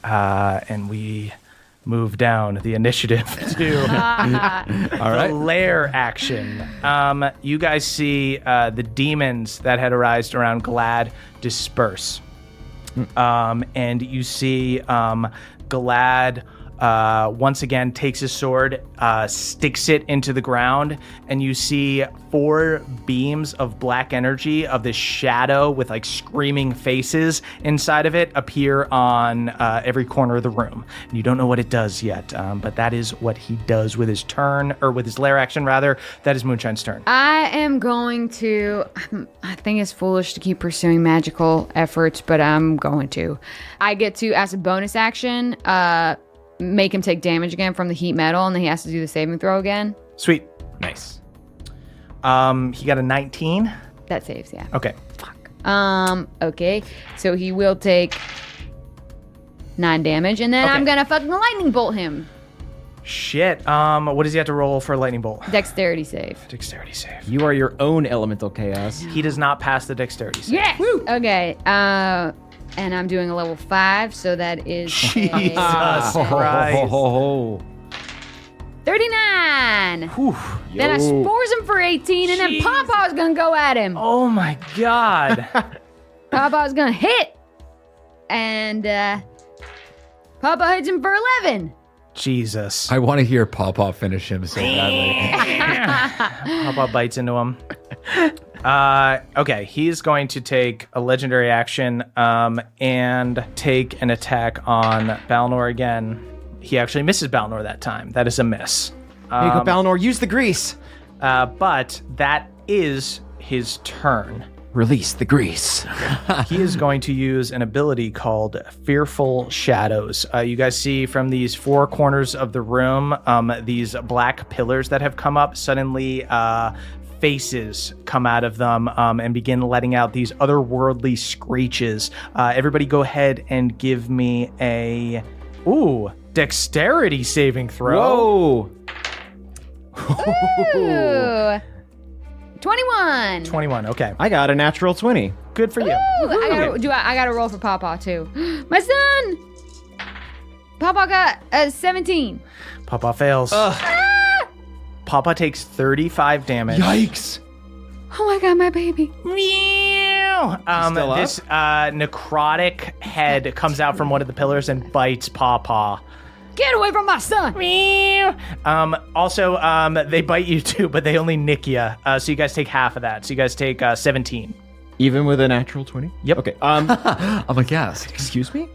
And we move down the initiative to the lair action. You guys see the demons that had arisen around Glad disperse. And you see Glad once again takes his sword, sticks it into the ground, and you see 4 beams of black energy of this shadow with like screaming faces inside of it appear on every corner of the room. And you don't know what it does yet, but that is what he does with his turn, or with his lair action rather. That is Moonshine's turn. I am going to, I think it's foolish to keep pursuing magical efforts, but I'm going to. I get to, as a bonus action, make him take damage again from the heat metal, and then he has to do the saving throw again. Sweet. Nice. He got a 19. That saves, yeah. Okay. Okay. So he will take 9 damage, and then Okay. I'm gonna fucking lightning bolt him. Shit. What does he have to roll for a lightning bolt? Dexterity save. Dexterity save. You are your own elemental chaos. He does not pass the dexterity save. Yes! Okay. And I'm doing a level 5, so that is Jesus a Christ. 39. Then I spores him for 18, and then Jeez. Pawpaw's gonna go at him. Oh my God. Pawpaw's gonna hit, and Pawpaw hits him for 11. Jesus. I want to hear Pawpaw finish him so badly. Pawpaw bites into him. Okay, he's going to take a legendary action and take an attack on Balnor again. He actually misses Balnor that time. That is a miss. There you go, Balnor. Use the grease. But that is his turn. Release the grease. He is going to use an ability called Fearful Shadows. You guys see from these 4 corners of the room, these black pillars that have come up, suddenly faces come out of them and begin letting out these otherworldly screeches. Everybody go ahead and give me a dexterity saving throw. Whoa. Ooh. 21. 21, okay. I got a natural 20. Good for you. Ooh, I gotta roll for Pawpaw too. My son! Pawpaw got a 17. Pawpaw fails. Pawpaw takes 35 damage. Yikes. Oh my god, my baby. Meow. Still up? This necrotic head comes out from one of the pillars and bites Pawpaw. Get away from my son! Also, they bite you too, but they only nick you. So you guys take half of that. So you guys take 17. Even with a natural 20? Yep. Okay. I'm aghast. Excuse me?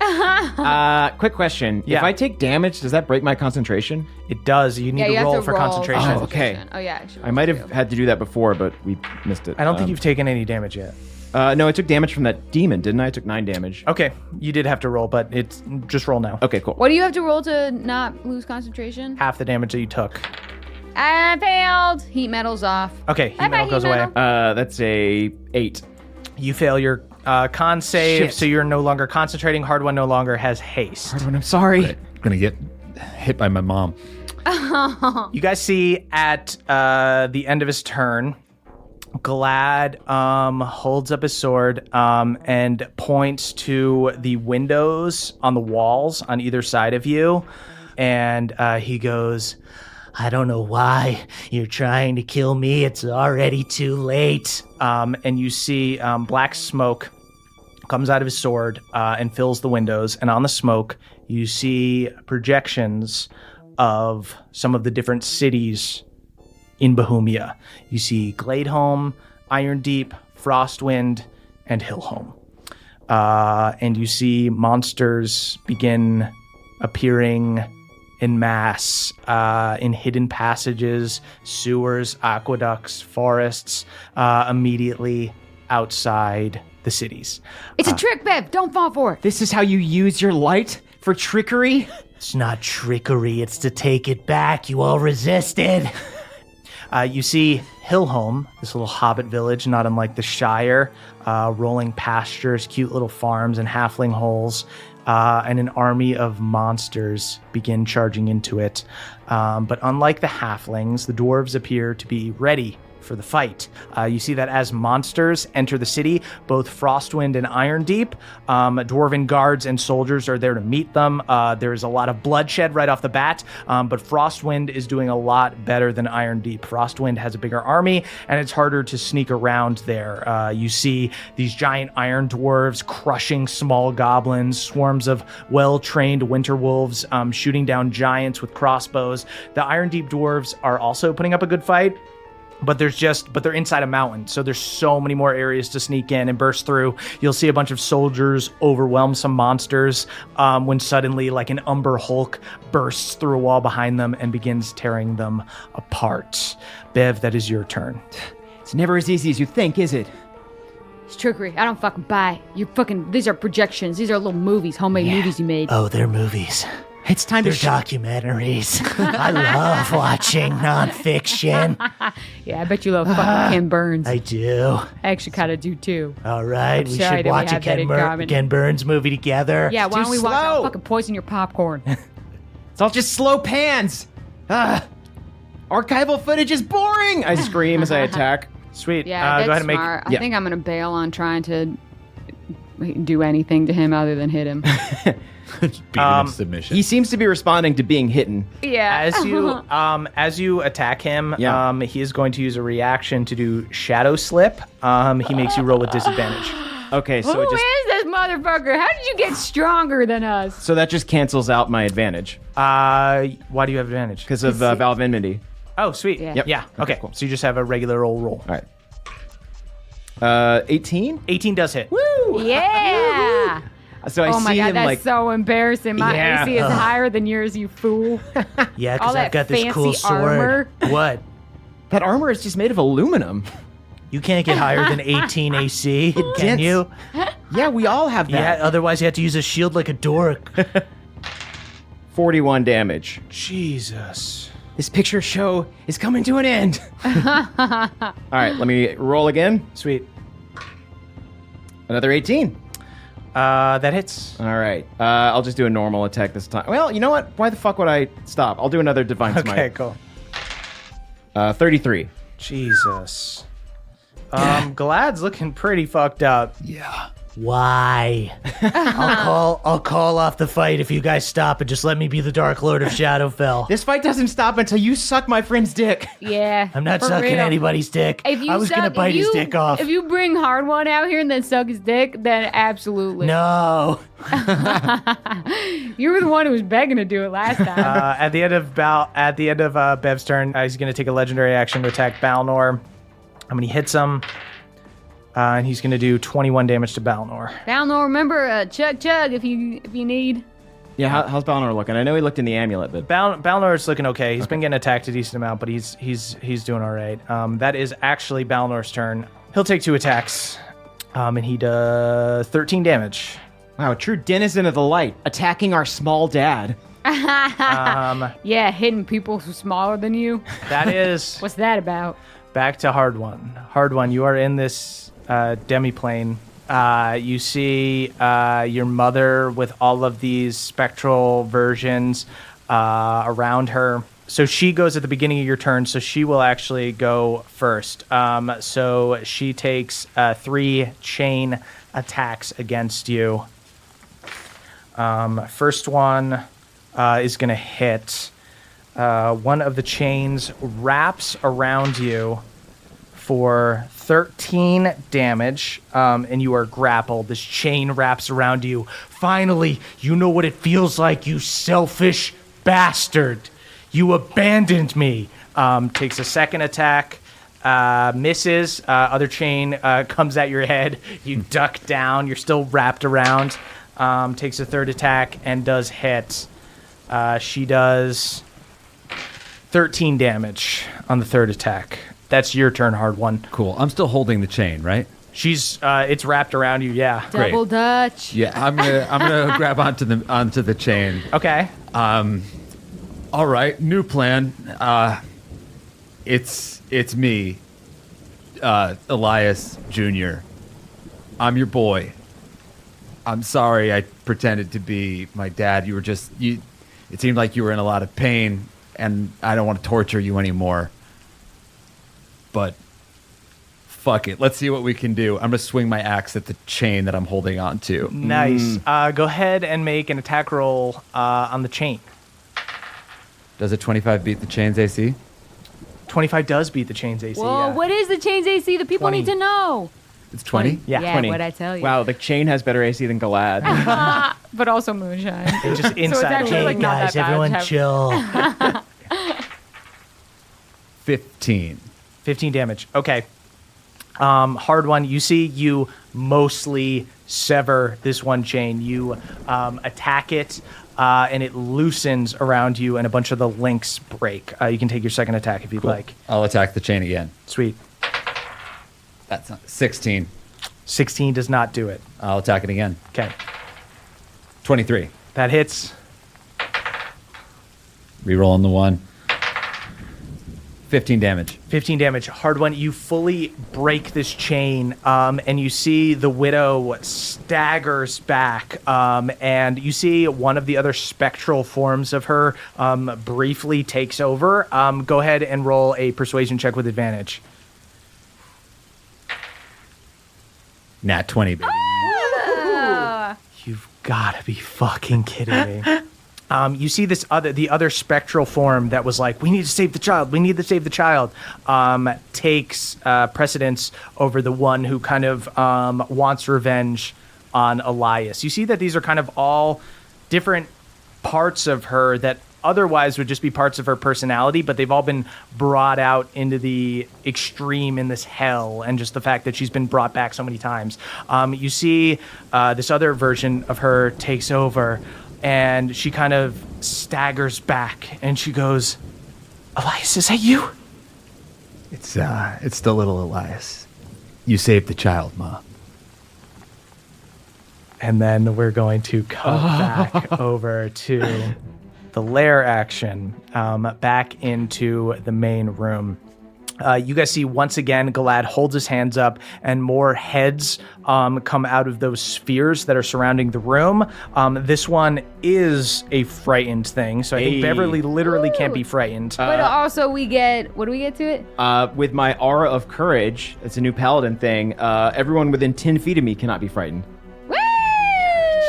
Quick question. Yeah. If I take damage, does that break my concentration? It does. You need Yeah, you to have roll to for roll concentration. Oh, okay. Oh yeah, actually. I might have had to do that before, but we missed it. I don't think you've taken any damage yet. No, I took damage from that demon, didn't I? I took 9 damage. Okay, you did have to roll, but it's just roll now. Okay, cool. What do you have to roll to not lose concentration? Half the damage that you took. I failed. Heat metal's off. Okay, heat Bye-bye, metal heat goes away. metal. That's a 8. You fail your con save, Shit. so you're no longer concentrating. Hard one no longer has haste. Hardwin, I'm sorry. I'm gonna get hit by my mom. You guys see at the end of his turn, Glad holds up his sword and points to the windows on the walls on either side of you, and he goes, I don't know why you're trying to kill me. It's already too late. and you see black smoke comes out of his sword and fills the windows, and on the smoke you see projections of some of the different cities in Bohemia. You see Gladeholm, Irondeep, Frostwind, and Hillholm. And you see monsters begin appearing in mass in hidden passages, sewers, aqueducts, forests, immediately outside the cities. It's a trick, Bev. Don't fall for it. This is how you use your light for trickery? It's not trickery, it's to take it back. You all resisted. You see Hillholm, this little hobbit village, not unlike the Shire, rolling pastures, cute little farms and halfling holes, and an army of monsters begin charging into it. But unlike the halflings, the dwarves appear to be ready for the fight. You see that as monsters enter the city, both Frostwind and Irondeep, dwarven guards and soldiers are there to meet them. There's a lot of bloodshed right off the bat, but Frostwind is doing a lot better than Irondeep. Frostwind has a bigger army, and it's harder to sneak around there. You see these giant iron dwarves crushing small goblins, swarms of well-trained winter wolves shooting down giants with crossbows. The Irondeep dwarves are also putting up a good fight, but they're inside a mountain, so there's so many more areas to sneak in and burst through. You'll see a bunch of soldiers overwhelm some monsters when suddenly, like an Umber Hulk bursts through a wall behind them and begins tearing them apart. Bev, that is your turn. It's never as easy as you think, is it? It's trickery. I don't fucking buy. These are projections. These are little movies, homemade movies you made. Oh, they're movies. It's time They're to documentaries. I love watching nonfiction. Yeah, I bet you love fucking Ken Burns. I do. I actually kind of do too. All right, we sorry should that we watch a have that in common. Ken Burns movie together. Yeah, why don't we watch? I'll slow. fucking poison your popcorn. It's all just slow pans. Archival footage is boring. I scream as I attack. Sweet. Yeah, go ahead and make. smart. I think I'm gonna bail on trying to do anything to him other than hit him. Beat him into submission. He seems to be responding to being hitten. Yeah. As you attack him, Yeah. he is going to use a reaction to do Shadow Slip. He makes you roll with disadvantage. Okay, so Who it just is this motherfucker? How did you get stronger than us? so that just cancels out my advantage Why do you have advantage? because of Valve Enmity. Oh, sweet. Yeah. Yep. Yeah. Okay. Cool. So you just have a regular old roll. All right. 18. 18 does hit. Yeah. So I Oh my see god, him that's like so embarrassing. My Yeah. AC is higher than yours, you fool. Yeah, All because that I've got this cool fancy sword. armor. What? that armor is just made of aluminum. You can't get higher than 18 AC, can dents. you? Yeah, we all have Yeah, that. otherwise you have to use a shield like a dork. 41 damage. Jesus. This picture show is coming to an end. All right, let me roll again. Sweet. Another 18. That hits. All right. I'll just do a normal attack this time. Well, you know what? Why the fuck would I stop? I'll do another Divine Smite. Okay, cool. 33. Jesus. Glad's looking pretty fucked up. Why? I'll call off the fight if you guys stop and just let me be the Dark Lord of Shadowfell. This fight doesn't stop until you suck my friend's dick. Yeah. I'm not for sucking real. anybody's dick. If you I was gonna suck- bite if his you- dick off. If you bring Hard One out here and then suck his dick, then absolutely. No. You were the one who was begging to do it last time. At the end of Bev's turn, he's going to take a legendary action to attack Balnor. He hits him, and he's going to do 21 damage to Balnor. Balnor, remember, chug if you need. Yeah, how's Balnor looking? I know he looked in the amulet, but Balnor's looking okay. He's been getting attacked a decent amount, but he's doing all right. That is actually Balnor's turn. He'll take 2 attacks, and he does 13 damage. wow, a true denizen of the light, attacking our small dad. Yeah, hitting people who are smaller than you. That is What's that about? back to Hard One. Hard One, you are in this demiplane. You see your mother with all of these spectral versions around her. So she goes at the beginning of your turn, so she will actually go first. So she takes 3 chain attacks against you. First one is going to hit. One of the chains wraps around you for 13 damage, and you are grappled. This chain wraps around you. Finally, you know what it feels like, you selfish bastard. You abandoned me. Takes a second attack. Misses. Other chain comes at your head. You duck down. You're still wrapped around. Takes a third attack and does hit. She does 13 damage on the third attack. That's your turn, hard one. Cool. I'm still holding the chain, right? She's it's wrapped around you, yeah. Great. Double Dutch. Yeah, I'm gonna grab onto the chain. Okay. All right, new plan. It's me, Elias Jr. I'm your boy. I'm sorry I pretended to be my dad. You were just you. It seemed like you were in a lot of pain, and I don't want to torture you anymore. But fuck it. Let's see what we can do. I'm gonna swing my axe at the chain that I'm holding on to. Nice. Go ahead and make an attack roll on the chain. Does a 25 beat the chain's AC? 25 does beat the chain's AC. Whoa, yeah. what is the chain's AC? The people 20. need to know. It's 20? Yeah, 20. What'd I tell you? Wow, the chain has better AC than Galad. But also moonshine. It's just inside. actually, Hey like, not guys, that bad. everyone Have- chill. 15. 15 damage. Okay. Hard one. You see, you mostly sever this one chain. You attack it, and it loosens around you, and a bunch of the links break. You can take your second attack if you'd like. I'll attack the chain again. Sweet. That's not 16. 16 does not do it. I'll attack it again. Okay. 23. That hits. Reroll on the 1. 15 damage. 15 damage. Hard one. You fully break this chain, and you see the widow staggers back, and you see one of the other spectral forms of her briefly takes over. Go ahead and roll a persuasion check with advantage. Nat 20, baby. You've got to be fucking kidding me. You see the other spectral form that was like, we need to save the child, we need to save the child, takes precedence over the one who kind of wants revenge on Elias. You see that these are kind of all different parts of her that otherwise would just be parts of her personality, but they've all been brought out into the extreme in this hell, and just the fact that she's been brought back so many times. You see this other version of her takes over, and she kind of staggers back, and she goes, Elias, is that you? It's the little Elias. You saved the child, Ma. And then we're going to cut back over to the lair action, back into the main room. You guys see once again, Galad holds his hands up, and more heads come out of those spheres that are surrounding the room. This one is a frightened thing, so I think Beverly literally can't be frightened. But also we get, what do we get to it? With my aura of courage, it's a new paladin thing. Everyone within 10 feet of me cannot be frightened. Woo!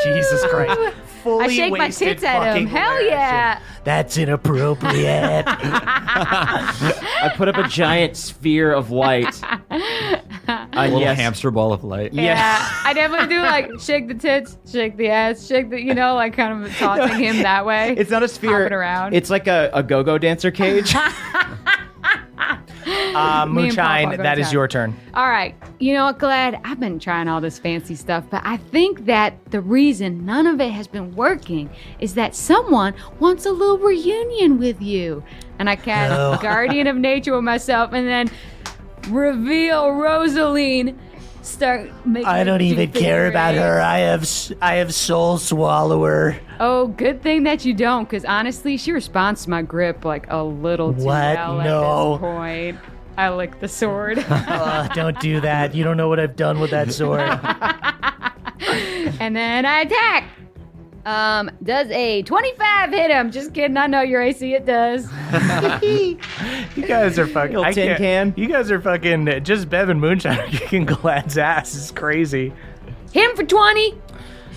Jesus Christ. I shake my wasted tits at him. fucking Hell lair yeah. That's inappropriate. I put up a giant sphere of light. A little yes. hamster ball of light. Yeah. I definitely do like shake the tits, shake the ass, shake the, like kind of tossing him that way. It's not a sphere. Hopping around. It's like a go-go dancer cage. Moonshine, Papa go that is down. your turn. All right. You know what, Glad? I've been trying all this fancy stuff, but I think that the reason none of it has been working is that someone wants a little reunion with you. And I cast Guardian of Nature with myself, and then reveal Rosaline. Start making. I don't even care about her. I have Soul Swallower. Oh, good thing that you don't, because honestly, she responds to my grip like a little too What? well No. at this point. I lick the sword. Don't do that. You don't know what I've done with that sword. And then I attack. Does a 25 hit him? Just kidding. I know your AC. It does. You guys are fucking. Little tin can. You guys are fucking. Just Bev and Moonshine are kicking Glad's ass. It's crazy. Hit him for 20.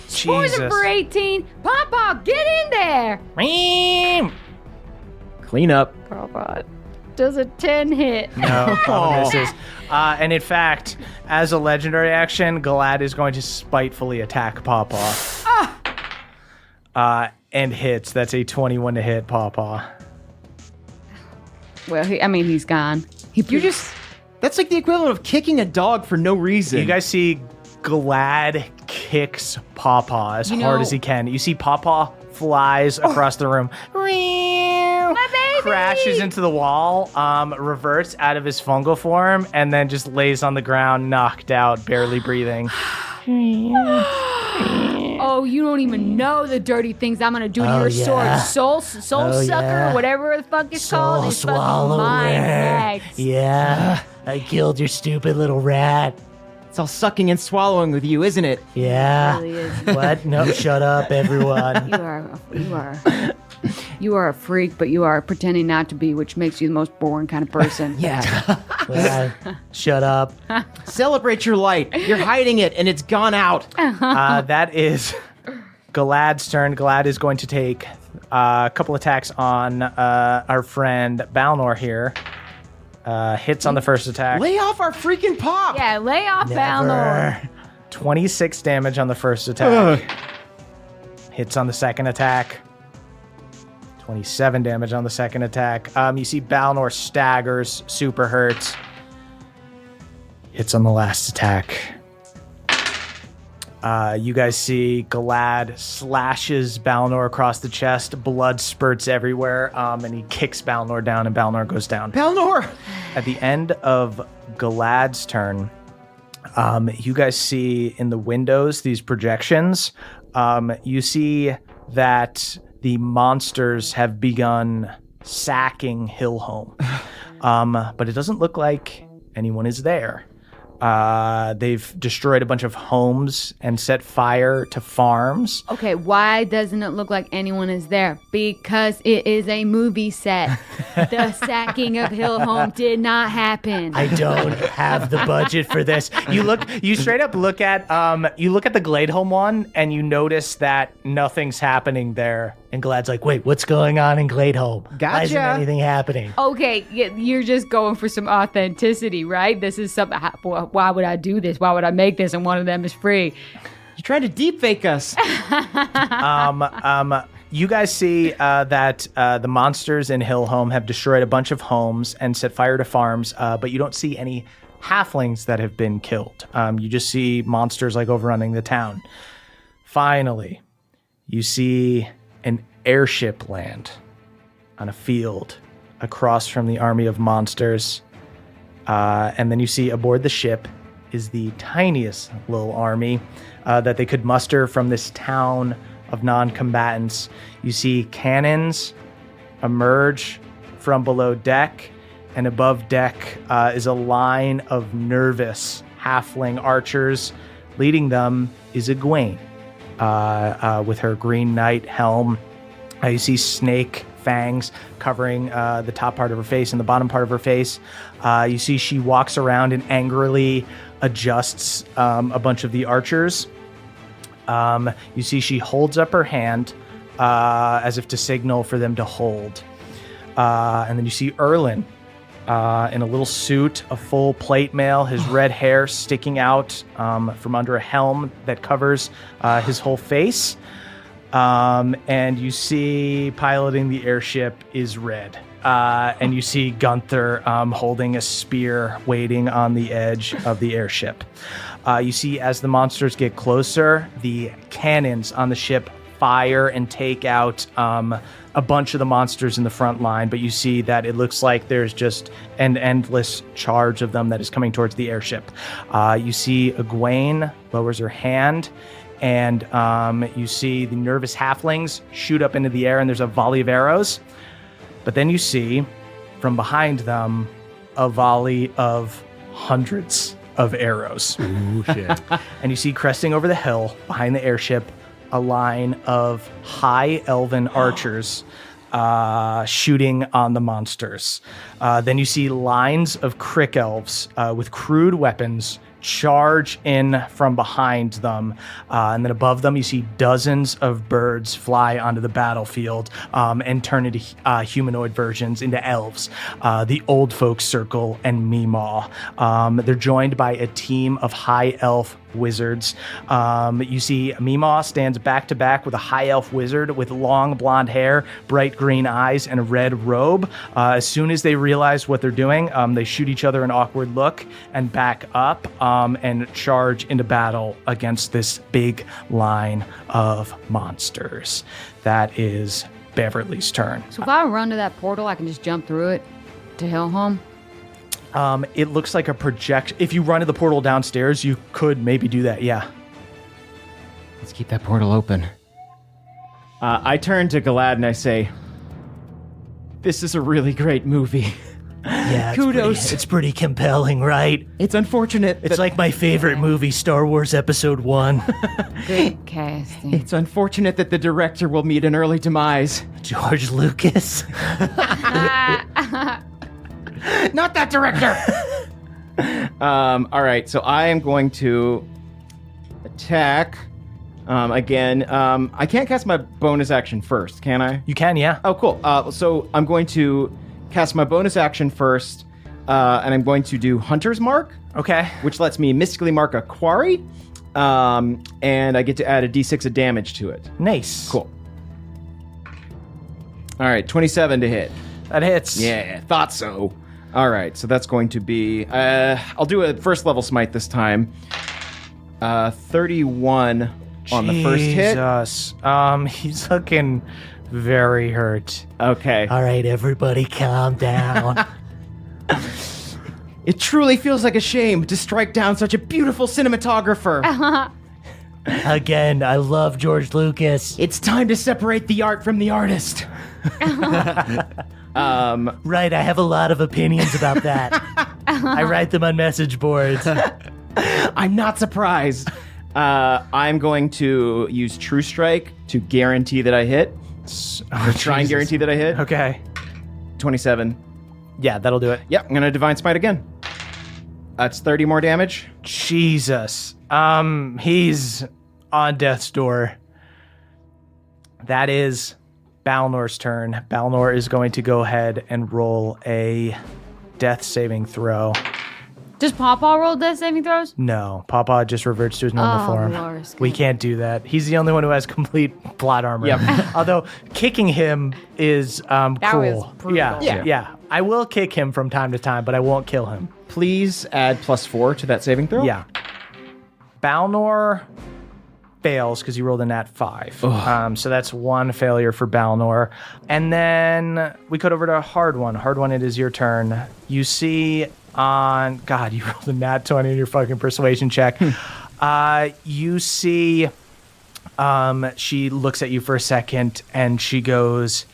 Scores him Jesus. for 18. Papa, get in there. Clean up. Papa does a 10 hit. No, Papa misses. And in fact, as a legendary action, Galad is going to spitefully attack Pawpaw. And hits. That's a 21 to hit Pawpaw. Well, he's gone. That's like the equivalent of kicking a dog for no reason. You guys see Galad kicks Pawpaw as hard as he can. You see Pawpaw flies across the room. My baby! Crashes into the wall, reverts out of his fungal form, and then just lays on the ground, knocked out, barely breathing. Oh, you don't even know the dirty things I'm gonna do to your sword. Soul sucker, whatever the fuck it's called. It's fucking mine next. Yeah, I killed your stupid little rat. It's all sucking and swallowing with you, isn't it? Yeah. It really is. What? No, shut up, everyone. You are a freak, but you are pretending not to be, which makes you the most boring kind of person. Yeah. Well, shut up. Celebrate your light. You're hiding it, and it's gone out. That is Galad's turn. Galad is going to take a couple attacks on our friend Balnor here. Hits on the first attack. Lay off our freaking pop. Yeah, lay off Balnor. 26 damage on the first attack. Hits on the second attack. 27 damage on the second attack. You see Balnor staggers, super hurts. Hits on the last attack. You guys see Galad slashes Balnor across the chest. Blood spurts everywhere, and he kicks Balnor down, and Balnor goes down. Balnor! At the end of Galad's turn, you guys see in the windows these projections. You see that the monsters have begun sacking Hillhome. But it doesn't look like anyone is there. They've destroyed a bunch of homes and set fire to farms. Okay, why doesn't it look like anyone is there? Because it is a movie set. The sacking of Hillhome did not happen. I don't have the budget for this. You straight up look at the Gladeholm one, and you notice that nothing's happening there. And Galad's like, wait, what's going on in Gladeholm? Why isn't Gotcha. anything happening? Okay, you're just going for some authenticity, right? This is something. Why would I do this? Why would I make this? And one of them is free. You're trying to deep fake us. You guys see that the monsters in Hillhome have destroyed a bunch of homes and set fire to farms, but you don't see any halflings that have been killed. You just see monsters like overrunning the town. Finally, you see an airship land on a field across from the army of monsters. And then you see aboard the ship is the tiniest little army that they could muster from this town of non-combatants. You see cannons emerge from below deck, and above deck is a line of nervous halfling archers. Leading them is Egwene with her green knight helm. You see snake fangs covering the top part of her face and the bottom part of her face. You see she walks around and angrily adjusts a bunch of the archers. You see she holds up her hand as if to signal for them to hold. And then you see Erlin in a little suit, a full plate mail, his red hair sticking out from under a helm that covers his whole face. And you see piloting the airship is Red. And you see Gunther holding a spear waiting on the edge of the airship. You see as the monsters get closer, the cannons on the ship fire and take out a bunch of the monsters in the front line, but you see that it looks like there's just an endless charge of them that is coming towards the airship. You see Egwene lowers her hand, and you see the nervous halflings shoot up into the air, and there's a volley of arrows. But then you see, from behind them, a volley of hundreds of arrows. Ooh, shit. And you see cresting over the hill, behind the airship, a line of high elven archers shooting on the monsters. Then you see lines of crick elves with crude weapons charge in from behind them. And then above them, you see dozens of birds fly onto the battlefield and turn into humanoid versions, into elves. The old folks circle and Meemaw. They're joined by a team of high elf wizards. You see Meemaw stands back to back with a high elf wizard with long blonde hair, bright green eyes, and a red robe. As soon as they realize what they're doing, they shoot each other an awkward look and back up and charge into battle against this big line of monsters. That is Beverly's turn. So if I run to that portal, I can just jump through it to Helholm? It looks like a project. If you run to the portal downstairs, you could maybe do that, yeah. Let's keep that portal open. I turn to Galad and I say, this is a really great movie. Yeah, Kudos. It's pretty compelling, right? It's unfortunate. It's like my favorite movie, Star Wars Episode 1. Good casting. It's unfortunate that the director will meet an early demise. George Lucas. Not that director! All right, so I am going to attack again. I can't cast my bonus action first, can I? You can, yeah. Oh, cool. So I'm going to cast my bonus action first, and I'm going to do Hunter's Mark. Okay. Which lets me mystically mark a quarry, and I get to add a d6 of damage to it. Nice. Cool. All right, 27 to hit. That hits. Yeah, thought so. All right, so that's going to be... I'll do a first level smite this time. 31 on the first hit. Jesus. He's looking very hurt. Okay. All right, everybody calm down. It truly feels like a shame to strike down such a beautiful cinematographer. Again, I love George Lucas. It's time to separate the art from the artist. Right, I have a lot of opinions about that. I write them on message boards. I'm not surprised. I'm going to use True Strike to guarantee that I hit. Or try and guarantee that I hit. Okay. 27. Yeah, that'll do it. Yep, I'm going to Divine Smite again. That's 30 more damage. Jesus. He's on death's door. That is Balnor's turn. Balnor is going to go ahead and roll a death saving throw. Does Pawpaw roll death saving throws? No, Pawpaw just reverts to his normal form. Lord, We can't do that. He's the only one who has complete plot armor. Yep. Although kicking him is cool. was brutal. Yeah. I will kick him from time to time, but I won't kill him. Please add +4 to that saving throw. Yeah. Balnor fails because he rolled a nat 5. So that's one failure for Balnor. And then we cut over to Hard One. Hard One, it is your turn. You see on... God, you rolled a nat 20 in your fucking persuasion check. You see... she looks at you for a second and she goes,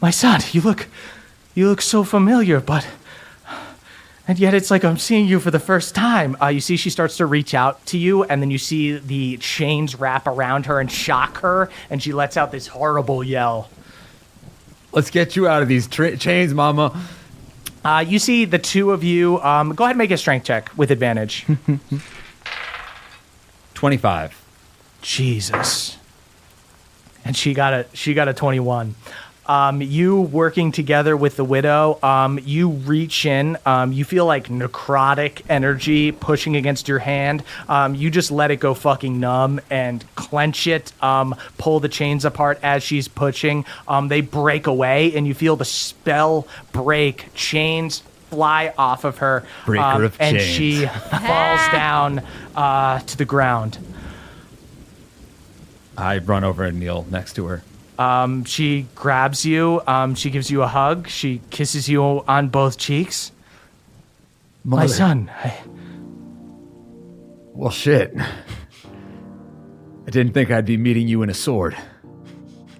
"My son, you look so familiar, but... And yet it's like I'm seeing you for the first time." You see she starts to reach out to you, and then you see the chains wrap around her and shock her, and she lets out this horrible yell. Let's get you out of these chains, mama. You see the two of you. Go ahead and make a strength check with advantage. 25. Jesus. And she got a 21. You working together with the widow, you reach in, you feel like necrotic energy pushing against your hand. You just let it go fucking numb and clench it, pull the chains apart as she's pushing. They break away and you feel the spell break. Chains fly off of her. Breaker of and chains. she falls down to the ground. I run over and kneel next to her. She grabs you. She gives you a hug. She kisses you on both cheeks. Mother. My son. Well, shit. I didn't think I'd be meeting you in a sword.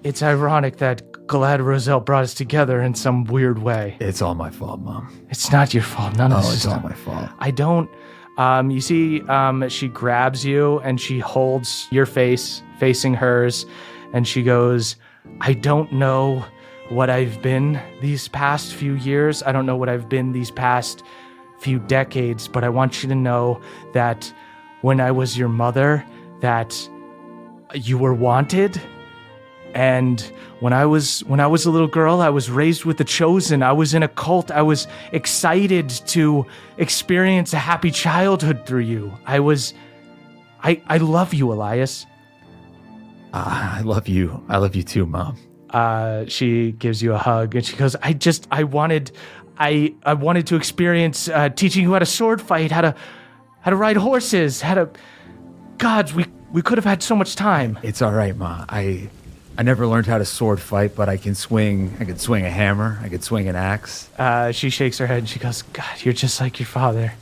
It's ironic that Galad Roselle brought us together in some weird way. It's all my fault, Mom. It's not your fault. None of Oh, this it's is all my fault. I don't... you see, she grabs you and she holds your face facing hers and she goes... I don't know what I've been these past few years. I don't know what I've been these past few decades, but I want you to know that when I was your mother, that you were wanted. And when I was a little girl, I was raised with the Chosen. I was in a cult. I was excited to experience a happy childhood through you. I was I love you, Elias. I love you. I love you too, Mom. She gives you a hug and she goes, I wanted to experience teaching you how to sword fight, how to ride horses, gods, we could have had so much time. It's all right, Ma. I never learned how to sword fight, but I can swing a hammer, I could swing an axe. She shakes her head and she goes, God, you're just like your father.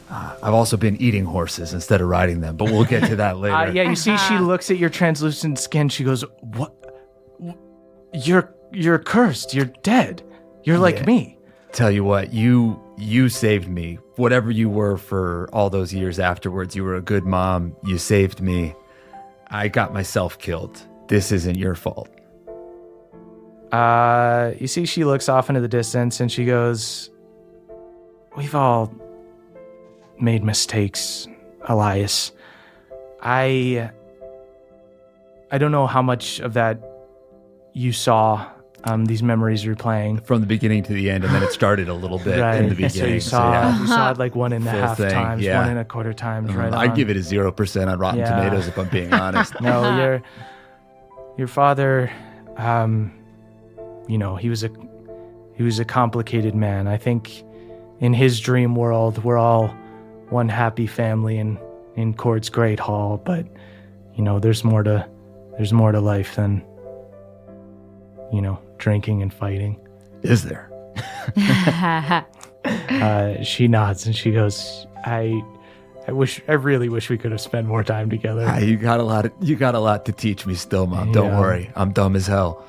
I've also been eating horses instead of riding them, but we'll get to that later. Yeah, you see, she looks at your translucent skin. She goes, "What? You're cursed. You're dead. You're like me." Tell you what, you saved me. Whatever you were for all those years afterwards, you were a good mom. You saved me. I got myself killed. This isn't your fault. You see, she looks off into the distance and she goes, "We've all made mistakes, Elias. I don't know how much of that you saw, these memories replaying. From the beginning to the end, and then it started a little bit Right. in the beginning. So you saw it like 1.5 Full thing, times, yeah. 1.25 times, right on. I'd give it a 0% on Rotten Yeah. Tomatoes if I'm being honest. No, your father, he was a complicated man. I think in his dream world, we're all one happy family in Court's Great Hall, but there's more to life than drinking and fighting. Is there? She nods and she goes, I really wish we could have spent more time together. You got a lot to teach me still, Mom. Don't Yeah. worry. I'm dumb as hell.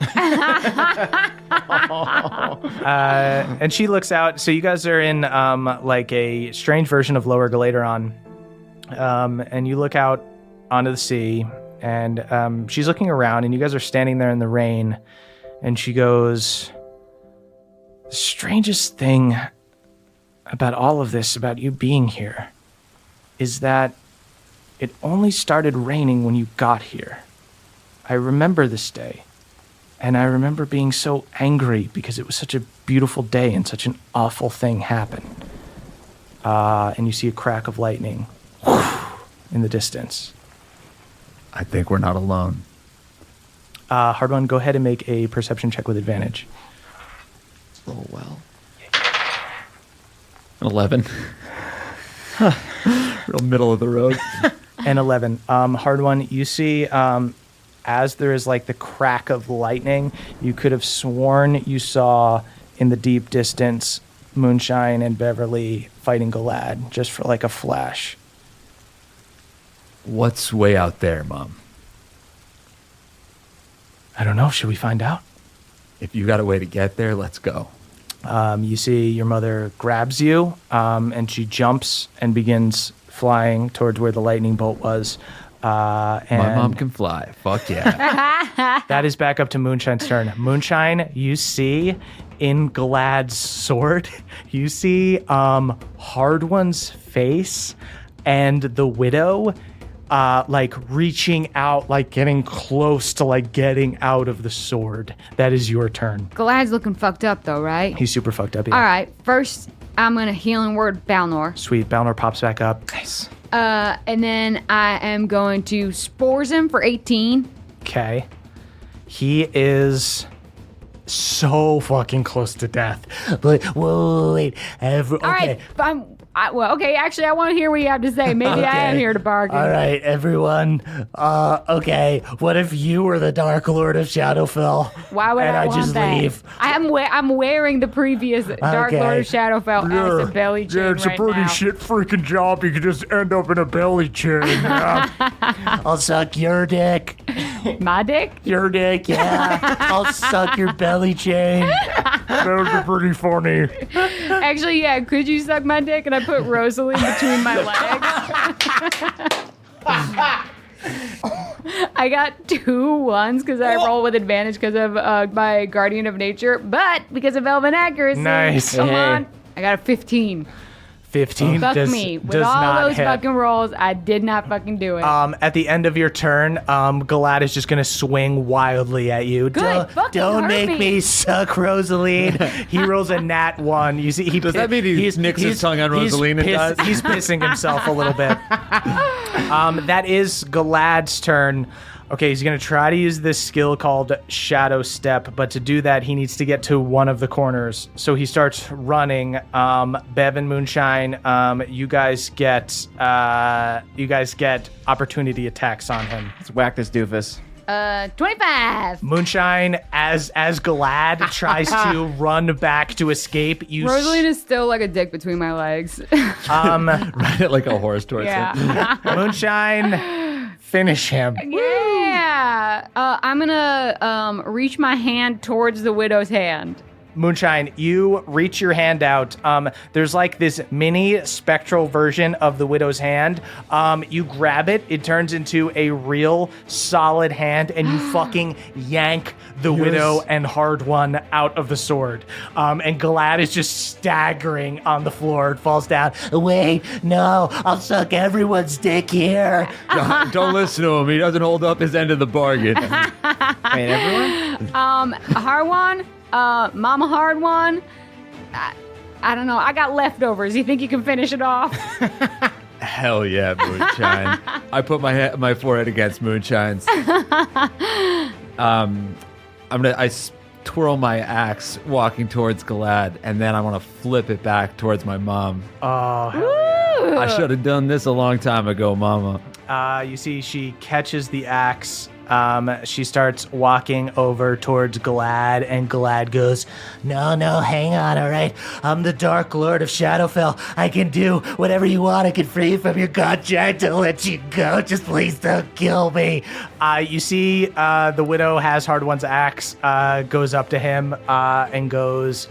And she looks out. So you guys are in like a strange version of Lower Galateron. And you look out onto the sea, and she's looking around, and you guys are standing there in the rain. And she goes, "The strangest thing about all of this, about you being here, is that it only started raining when you got here. I remember this day. And I remember being so angry because it was such a beautiful day and such an awful thing happened." And you see a crack of lightning in the distance. I think we're not alone. Hard one, go ahead and make a perception check with advantage. Roll well. 11. Real middle of the road. And 11. Hard one, you see as there is like the crack of lightning, you could have sworn you saw in the deep distance Moonshine and Beverly fighting Galad just for like a flash. What's way out there, Mom? I don't know. Should we find out? If you got a way to get there, let's go. You see your mother grabs you, and she jumps and begins flying towards where the lightning bolt was. My mom can fly. Fuck yeah. That is back up to Moonshine's turn. Moonshine, you see in Galad's sword, you see Hard One's face and the widow like reaching out, like getting close to like getting out of the sword. That is your turn. Galad's looking fucked up though, right? He's super fucked up. Yeah. All right. First, I'm gonna healing word Balnor. Sweet. Balnor pops back up. Nice. And then I am going to spores him for 18. Okay. He is so fucking close to death. But wait. All right. Okay, actually, I want to hear what you have to say. Maybe I am here to bargain. All right, everyone. Okay. What if you were the Dark Lord of Shadowfell? Why would and I I want just that? leave? I'm wearing the previous Dark Okay. Lord of Shadowfell as a belly chain Yeah, it's right a pretty now. shit freaking job. You could just end up in a belly chain. I'll suck your dick. My dick? Your dick, yeah. I'll suck your belly chain. That would be pretty funny. Actually, yeah. Could you suck my dick and I put Rosalie between my legs? I got 2 1s because I roll with advantage because of my Guardian of Nature, but because of Elven accuracy. Nice. Come Hey. on. I got a 15. 15 Fuck does, me. With does all not those hit. fucking rolls, I did not fucking do it. At the end of your turn, Galad is just gonna swing wildly at you. Good. Fucking Don't hurt make me suck Rosaline. He rolls a nat 1. You see, Does that mean he nicks his tongue on Rosaline and he's dies? He's pissing himself a little bit. That is Galad's turn. Okay, he's going to try to use this skill called Shadow Step, but to do that, he needs to get to one of the corners. So he starts running. Bev and Moonshine, you guys get opportunity attacks on him. Let's whack this doofus. 25. Moonshine, as Galad tries to run back to escape, Rosaline is still like a dick between my legs. Ride it like a horse towards him. Moonshine, finish him. Yeah. I'm gonna reach my hand towards the widow's hand. Moonshine, you reach your hand out. There's like this mini spectral version of the widow's hand. You grab it, it turns into a real solid hand, and you fucking yank the widow and Hard One out of the sword. And Galad is just staggering on the floor and falls down. Wait, no, I'll suck everyone's dick here. Don't listen to him. He doesn't hold up his end of the bargain. Wait, everyone? Hard One, Mama Hard One. I don't know. I got leftovers. You think you can finish it off? Hell yeah, Moonshine. I put my forehead against Moonshine's. I twirl my axe walking towards Galad, and then I want to flip it back towards my mom. Oh, hell yeah. I should have done this a long time ago, Mama. You see, she catches the axe. She starts walking over towards Galad, and Galad goes, No, hang on, all right? I'm the Dark Lord of Shadowfell. I can do whatever you want. I can free you from your contract to let you go. Just please don't kill me. You see, the widow has Hard One's axe, goes up to him, and goes,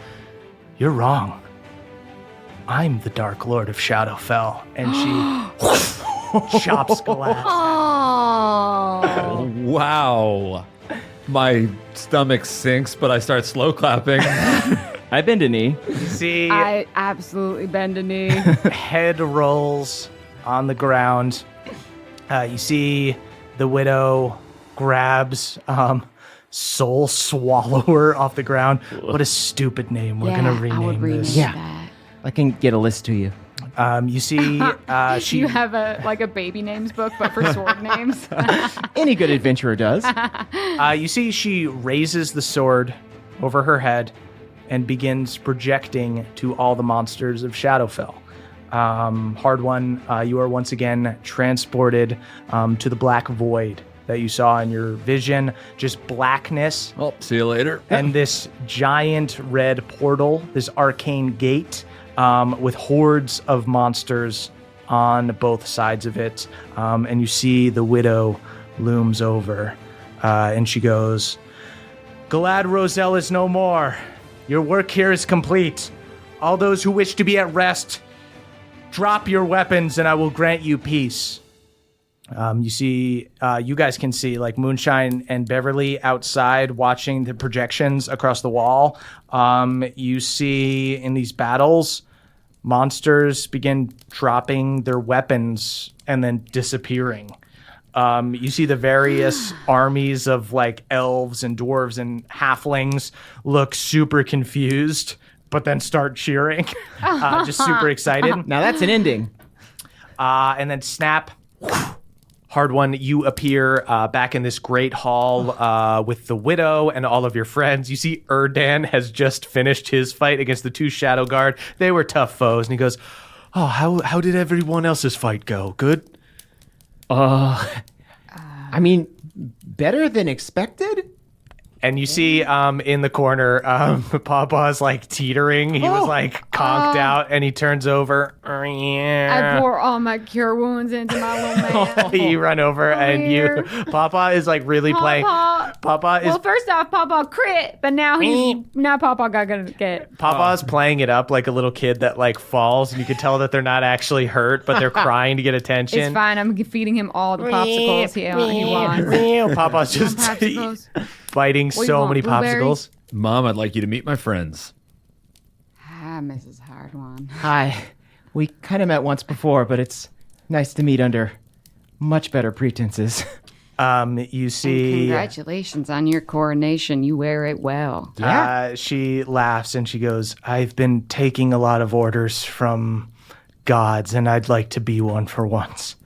You're wrong. I'm the Dark Lord of Shadowfell. And she chops Galad's Oh. Wow. My stomach sinks, but I start slow clapping. I bend a knee. See, I absolutely bend a knee. head rolls on the ground. You see the widow grabs Soul Swallower off the ground. What a stupid name. We're going to rename I would rename this. that. I can get a list to you. You see, she... You have a baby names book, but for sword names. Any good adventurer does. You see, she raises the sword over her head and begins projecting to all the monsters of Shadowfell. Hard One, you are once again transported to the black void that you saw in your vision. Just blackness. Well, see you later. And this giant red portal, this arcane gate, with hordes of monsters on both sides of it. And you see the widow looms over, and she goes, Galad Roselle is no more. Your work here is complete. All those who wish to be at rest, drop your weapons and I will grant you peace. You see, you guys can see like Moonshine and Beverly outside watching the projections across the wall. You see in these battles, monsters begin dropping their weapons and then disappearing. You see the various armies of like elves and dwarves and halflings look super confused, but then start cheering, just super excited. Now that's an ending. And then snap. Hard One, you appear back in this great hall with the widow and all of your friends. You see Erdan has just finished his fight against the two Shadow Guard. They were tough foes. And he goes, oh, how did everyone else's fight go? Good? I mean, better than expected? And you see in the corner, Papa's like teetering. He was like conked out, and he turns over. I pour all my cure wounds into my little man. You run over, and Papa is like really playing. Papa is. Well, first off, Papa crit, but now Papa got gonna get. Papa's playing it up like a little kid that like falls, and you can tell that they're not actually hurt, but they're crying to get attention. It's fine. I'm feeding him all the popsicles he wants. Papa's just biting so many popsicles. Mom, I'd like you to meet my friends. Hi, Mrs. Hard One. Hi. We kind of met once before, but it's nice to meet under much better pretenses. You see... And congratulations on your coronation. You wear it well. Yeah. She laughs and she goes, I've been taking a lot of orders from gods, and I'd like to be one for once.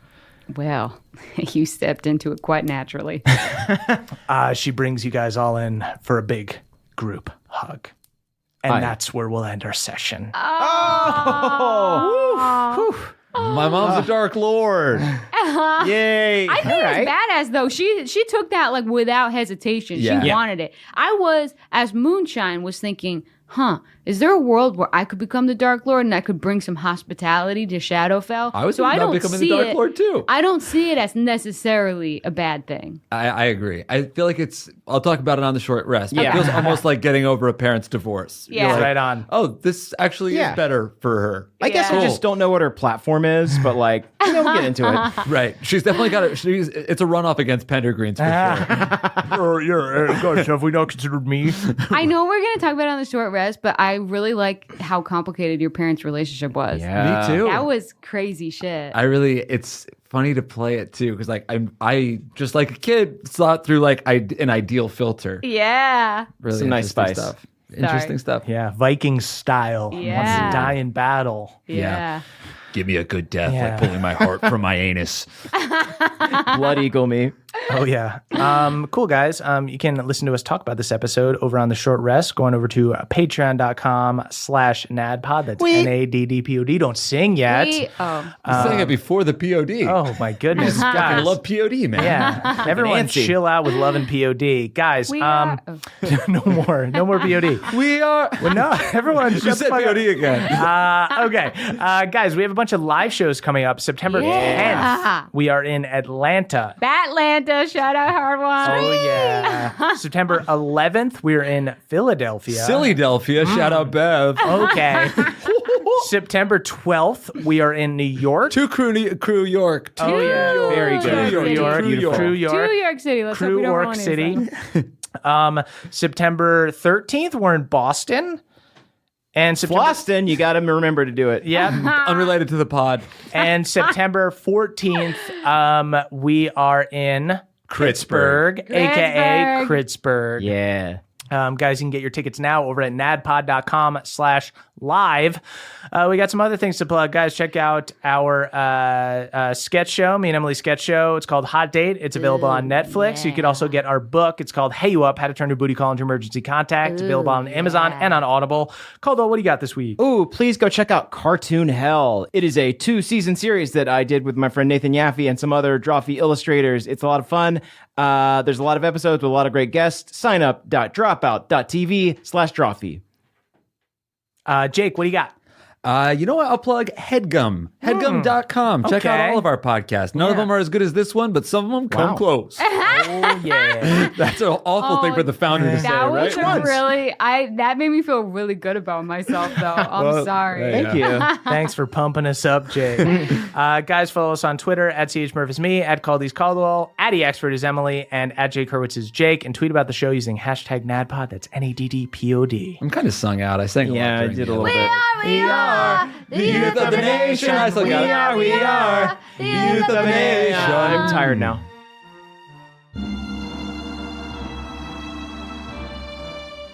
Well, you stepped into it quite naturally. She brings you guys all in for a big group hug. And that's where we'll end our session. My mom's a Dark Lord. Yay! I think it's badass though. She took that like without hesitation. Yeah. She wanted it. I was, as Moonshine, was thinking, is there a world where I could become the Dark Lord and I could bring some hospitality to Shadowfell? I was thinking about becoming the Dark Lord too. I don't see it as necessarily a bad thing. I agree. I feel like I'll talk about it on the short rest. Yeah. It feels almost like getting over a parent's divorce. Yeah. You're like, Right on. Oh, this actually is better for her. I guess I just don't know what her platform is, but like, we'll get into it. Right. She's definitely got it's a runoff against Pendergreens for sure. Gosh, have we not considered me? I know we're going to talk about it on the short rest, but I really like how complicated your parents' relationship was. Yeah. Me too. That was crazy shit. It's funny to play it too because like I just like a kid saw it through like an ideal filter. Yeah. Really Some nice interesting spice. stuff. Interesting stuff. Yeah, Viking style. Wants Yeah. to die in battle. Yeah. Give me a good death, Yeah. like pulling my heart from my anus. Blood Eagle me. Oh, yeah. Cool, guys. You can listen to us talk about this episode over on the short rest, going over to patreon.com/NADPOD. That's NADDPOD. Don't sing yet. I'm saying it before the POD. Oh, my goodness. I guys. love POD, man. Yeah. Everyone Nancy. chill out with love and POD. Guys, We are- no more POD. We are. Well, no, everyone You shut the said fuck up. POD again. Okay. Guys, we have a bunch of live shows coming up. September 10th, we are in Atlanta. Batlanta, shout out Hard One. Oh, yeah. September 11th, we're in Philadelphia. Sillydelphia. Shout out Bev. Okay. September 12th, we are in New York. To Crew York. Oh, yeah. Very good. True York. True York. To York City. Let's hope True we don't York ruin City. anything. September 13th, we're in Boston. And September... Boston, you got to remember to do it. Yeah. Unrelated to the pod. And September 14th, we are in Pittsburgh, a.k.a. Pittsburgh. Yeah. Guys, you can get your tickets now over at nadpod.com/live. We got some other things to plug. Guys, check out our sketch show, me and Emily's sketch show. It's called Hot Date. It's available on Netflix. You could also get our book. It's called Hey You Up, How to Turn Your Booty Call into Emergency Contact. It's available on Amazon and on Audible. Caldwell, what do you got this week? Ooh, please go check out Cartoon Hell. It is a 2-season series that I did with my friend Nathan Yaffe and some other Drawfee illustrators. It's a lot of fun. There's a lot of episodes with a lot of great guests. Sign up dropout.tv/Drawfee. Jake, what do you got? You know what? I'll plug Headgum. Headgum.com. Check out Okay. all of our podcasts. None of them are as good as this one, but some of them come close. Oh, yeah. That's an awful thing for the founder to say, That was right? that made me feel really good about myself, though. I'm sorry. hey, Thank you. Thanks for pumping us up, Jake. Guys, follow us on Twitter at CHMurph is me, at Caldy's Caldwell, at eExpert is Emily, and at Jake Hurwitz is Jake, and tweet about the show using hashtag NADPOD. That's NADDPOD. I'm kind of sung out. I sang a lot Yeah, I during did the a little bit. We are The youth of the nation. I still got it. We are the youth of the nation. I'm tired now.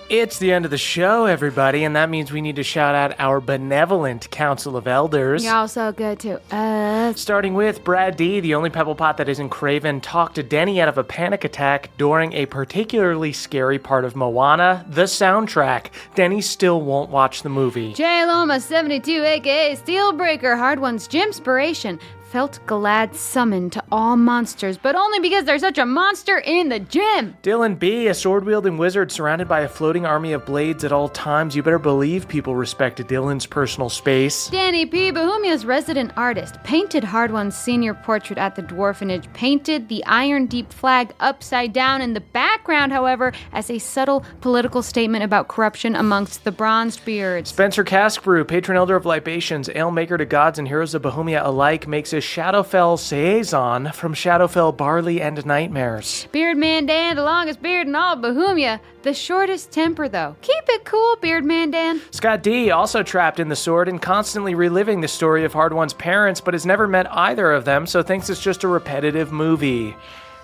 It's the end of the show, everybody, and that means we need to shout out our benevolent Council of Elders. Y'all so good to us. Starting with Brad D., the only pebble pot that isn't Craven, talked to Denny out of a panic attack during a particularly scary part of Moana, the soundtrack. Denny still won't watch the movie. J Loma 72, aka Steelbreaker, Hard One's Gymspiration, felt glad summoned to all monsters, but only because there's such a monster in the gym. Dylan B., a sword-wielding wizard surrounded by a floating army of blades at all times. You better believe people respect Dylan's personal space. Danny P., Bohemia's resident artist, painted Hard One's senior portrait at the Dwarfenage, painted the Iron Deep flag upside down in the background, however, as a subtle political statement about corruption amongst the Bronzed Beards. Spencer Caskbrew, patron elder of libations, ale maker to gods and heroes of Bohemia alike, makes a Shadowfell Saison from Shadowfell Barley and Nightmares. Beardman Dan, the longest beard in all of Bohemia, the shortest temper though. Keep it cool, Beardman Dan. Scott D., also trapped in the sword and constantly reliving the story of Hard One's parents, but has never met either of them, so thinks it's just a repetitive movie.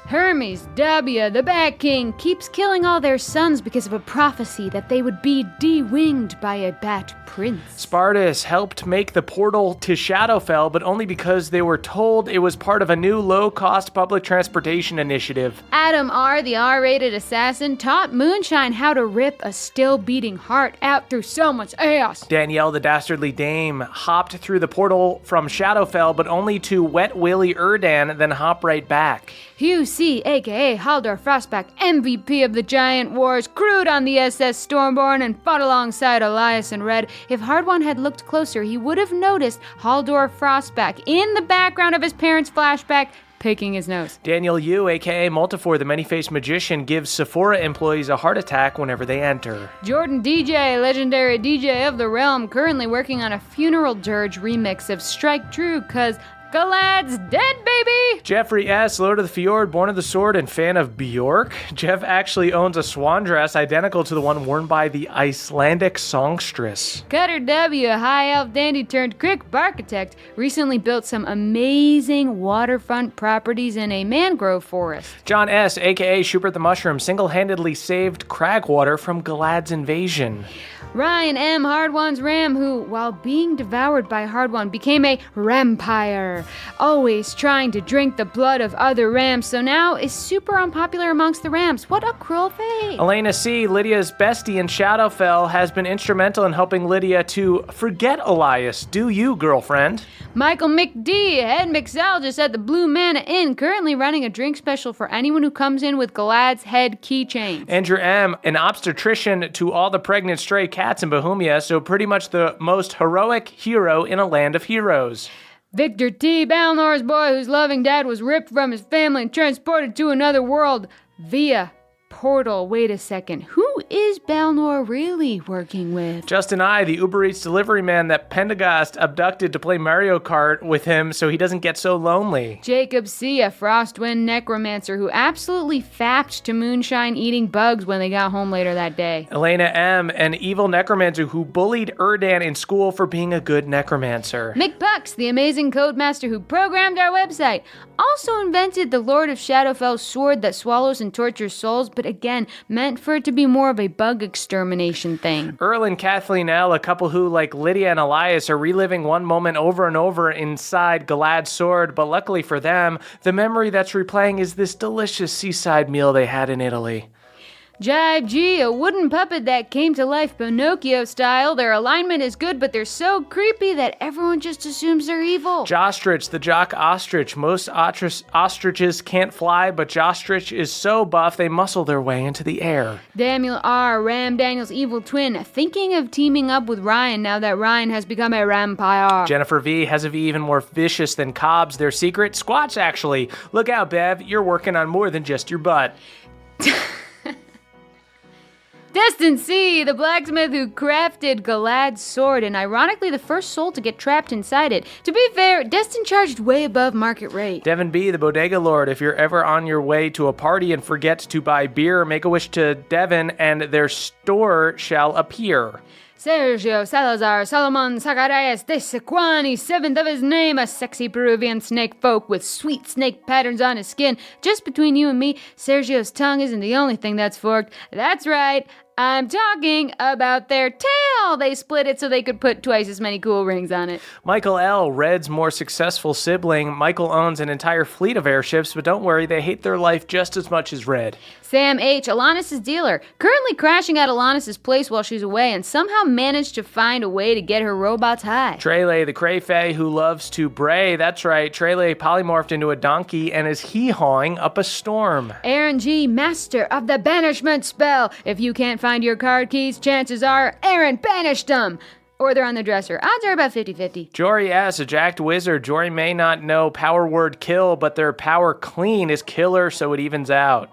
Hermes W, the Bat King, keeps killing all their sons because of a prophecy that they would be de-winged by a bat prince. Spartus helped make the portal to Shadowfell, but only because they were told it was part of a new low-cost public transportation initiative. Adam R, the R-rated assassin, taught Moonshine how to rip a still-beating heart out through so much ass. Danielle, the dastardly dame, hopped through the portal from Shadowfell, but only to Wet Willie Erdan, then hop right back. Hugh C, aka Haldor Frostback, MVP of the Giant Wars, crewed on the SS Stormborn and fought alongside Elias and Red. If Hardwon had looked closer, he would have noticed Haldor Frostback in the background of his parents' flashback, picking his nose. Daniel Yu, aka Multifor, the many-faced magician, gives Sephora employees a heart attack whenever they enter. Jordan DJ, legendary DJ of the realm, currently working on a funeral dirge remix of Strike True, cause Galad's dead, baby! Jeffrey S., Lord of the Fjord, born of the sword, and fan of Bjork. Jeff actually owns a swan dress identical to the one worn by the Icelandic songstress. Cutter W, high elf dandy turned crick architect, recently built some amazing waterfront properties in a mangrove forest. John S., aka Schubert the Mushroom, single-handedly saved Cragwater from Galad's invasion. Ryan M., Hardwon's ram, who, while being devoured by Hardwon, became a rampire, always trying to drink the blood of other rams, so now is super unpopular amongst the rams. What a cruel fate. Elena C., Lydia's bestie in Shadowfell, has been instrumental in helping Lydia to forget Elias. Do you, girlfriend? Michael McD., head mixologist at the Blue Manna Inn, currently running a drink special for anyone who comes in with Galad's head keychains. Andrew M., an obstetrician to all the pregnant stray cats in Bohemia, so pretty much the most heroic hero in a land of heroes. Victor T., Balnor's boy whose loving dad was ripped from his family and transported to another world via portal. Wait a second. Who is Balnor really working with? Justin I., the Uber Eats delivery man that Pendergast abducted to play Mario Kart with him so he doesn't get so lonely. Jacob C., a Frostwind necromancer who absolutely fapped to Moonshine eating bugs when they got home later that day. Elena M., an evil necromancer who bullied Erdan in school for being a good necromancer. Mick Pucks, the amazing codemaster who programmed our website, also invented the Lord of Shadowfell's sword that swallows and tortures souls, but again, meant for it to be more of a bug extermination thing. Earl and Kathleen L., a couple who, like Lydia and Elias, are reliving one moment over and over inside Galad's sword, but luckily for them, the memory that's replaying is this delicious seaside meal they had in Italy. Jive G., a wooden puppet that came to life Pinocchio style. Their alignment is good, but they're so creepy that everyone just assumes they're evil. Jostrich, the jock ostrich. Most ostriches can't fly, but Jostrich is so buff they muscle their way into the air. Daniel R., Ram Daniel's evil twin, thinking of teaming up with Ryan now that Ryan has become a vampire. Jennifer V. has a V even more vicious than Cobb's. Their secret? Squats, actually. Look out, Bev. You're working on more than just your butt. Destin C., the blacksmith who crafted Galad's sword, and ironically the first soul to get trapped inside it. To be fair, Destin charged way above market rate. Devin B., the bodega lord. If you're ever on your way to a party and forget to buy beer, make a wish to Devin and their store shall appear. Sergio Salazar Solomon Zacharias de Sequani, seventh of his name, a sexy Peruvian snake folk with sweet snake patterns on his skin. Just between you and me, Sergio's tongue isn't the only thing that's forked. That's right, I'm talking about their tail. They split it so they could put twice as many cool rings on it. Michael L., Red's more successful sibling. Michael owns an entire fleet of airships, but don't worry, they hate their life just as much as Red. Sam H., Alanis' dealer, currently crashing at Alanis' place while she's away and somehow managed to find a way to get her robots high. Trele, the Crayfay who loves to bray. That's right, Trele polymorphed into a donkey and is hee-hawing up a storm. Aaron G., master of the banishment spell. If you can't find your card keys, chances are Aaron banished them. Or they're on the dresser. Odds are about 50-50. Jory S., a jacked wizard. Jory may not know power word kill, but their power clean is killer, so it evens out.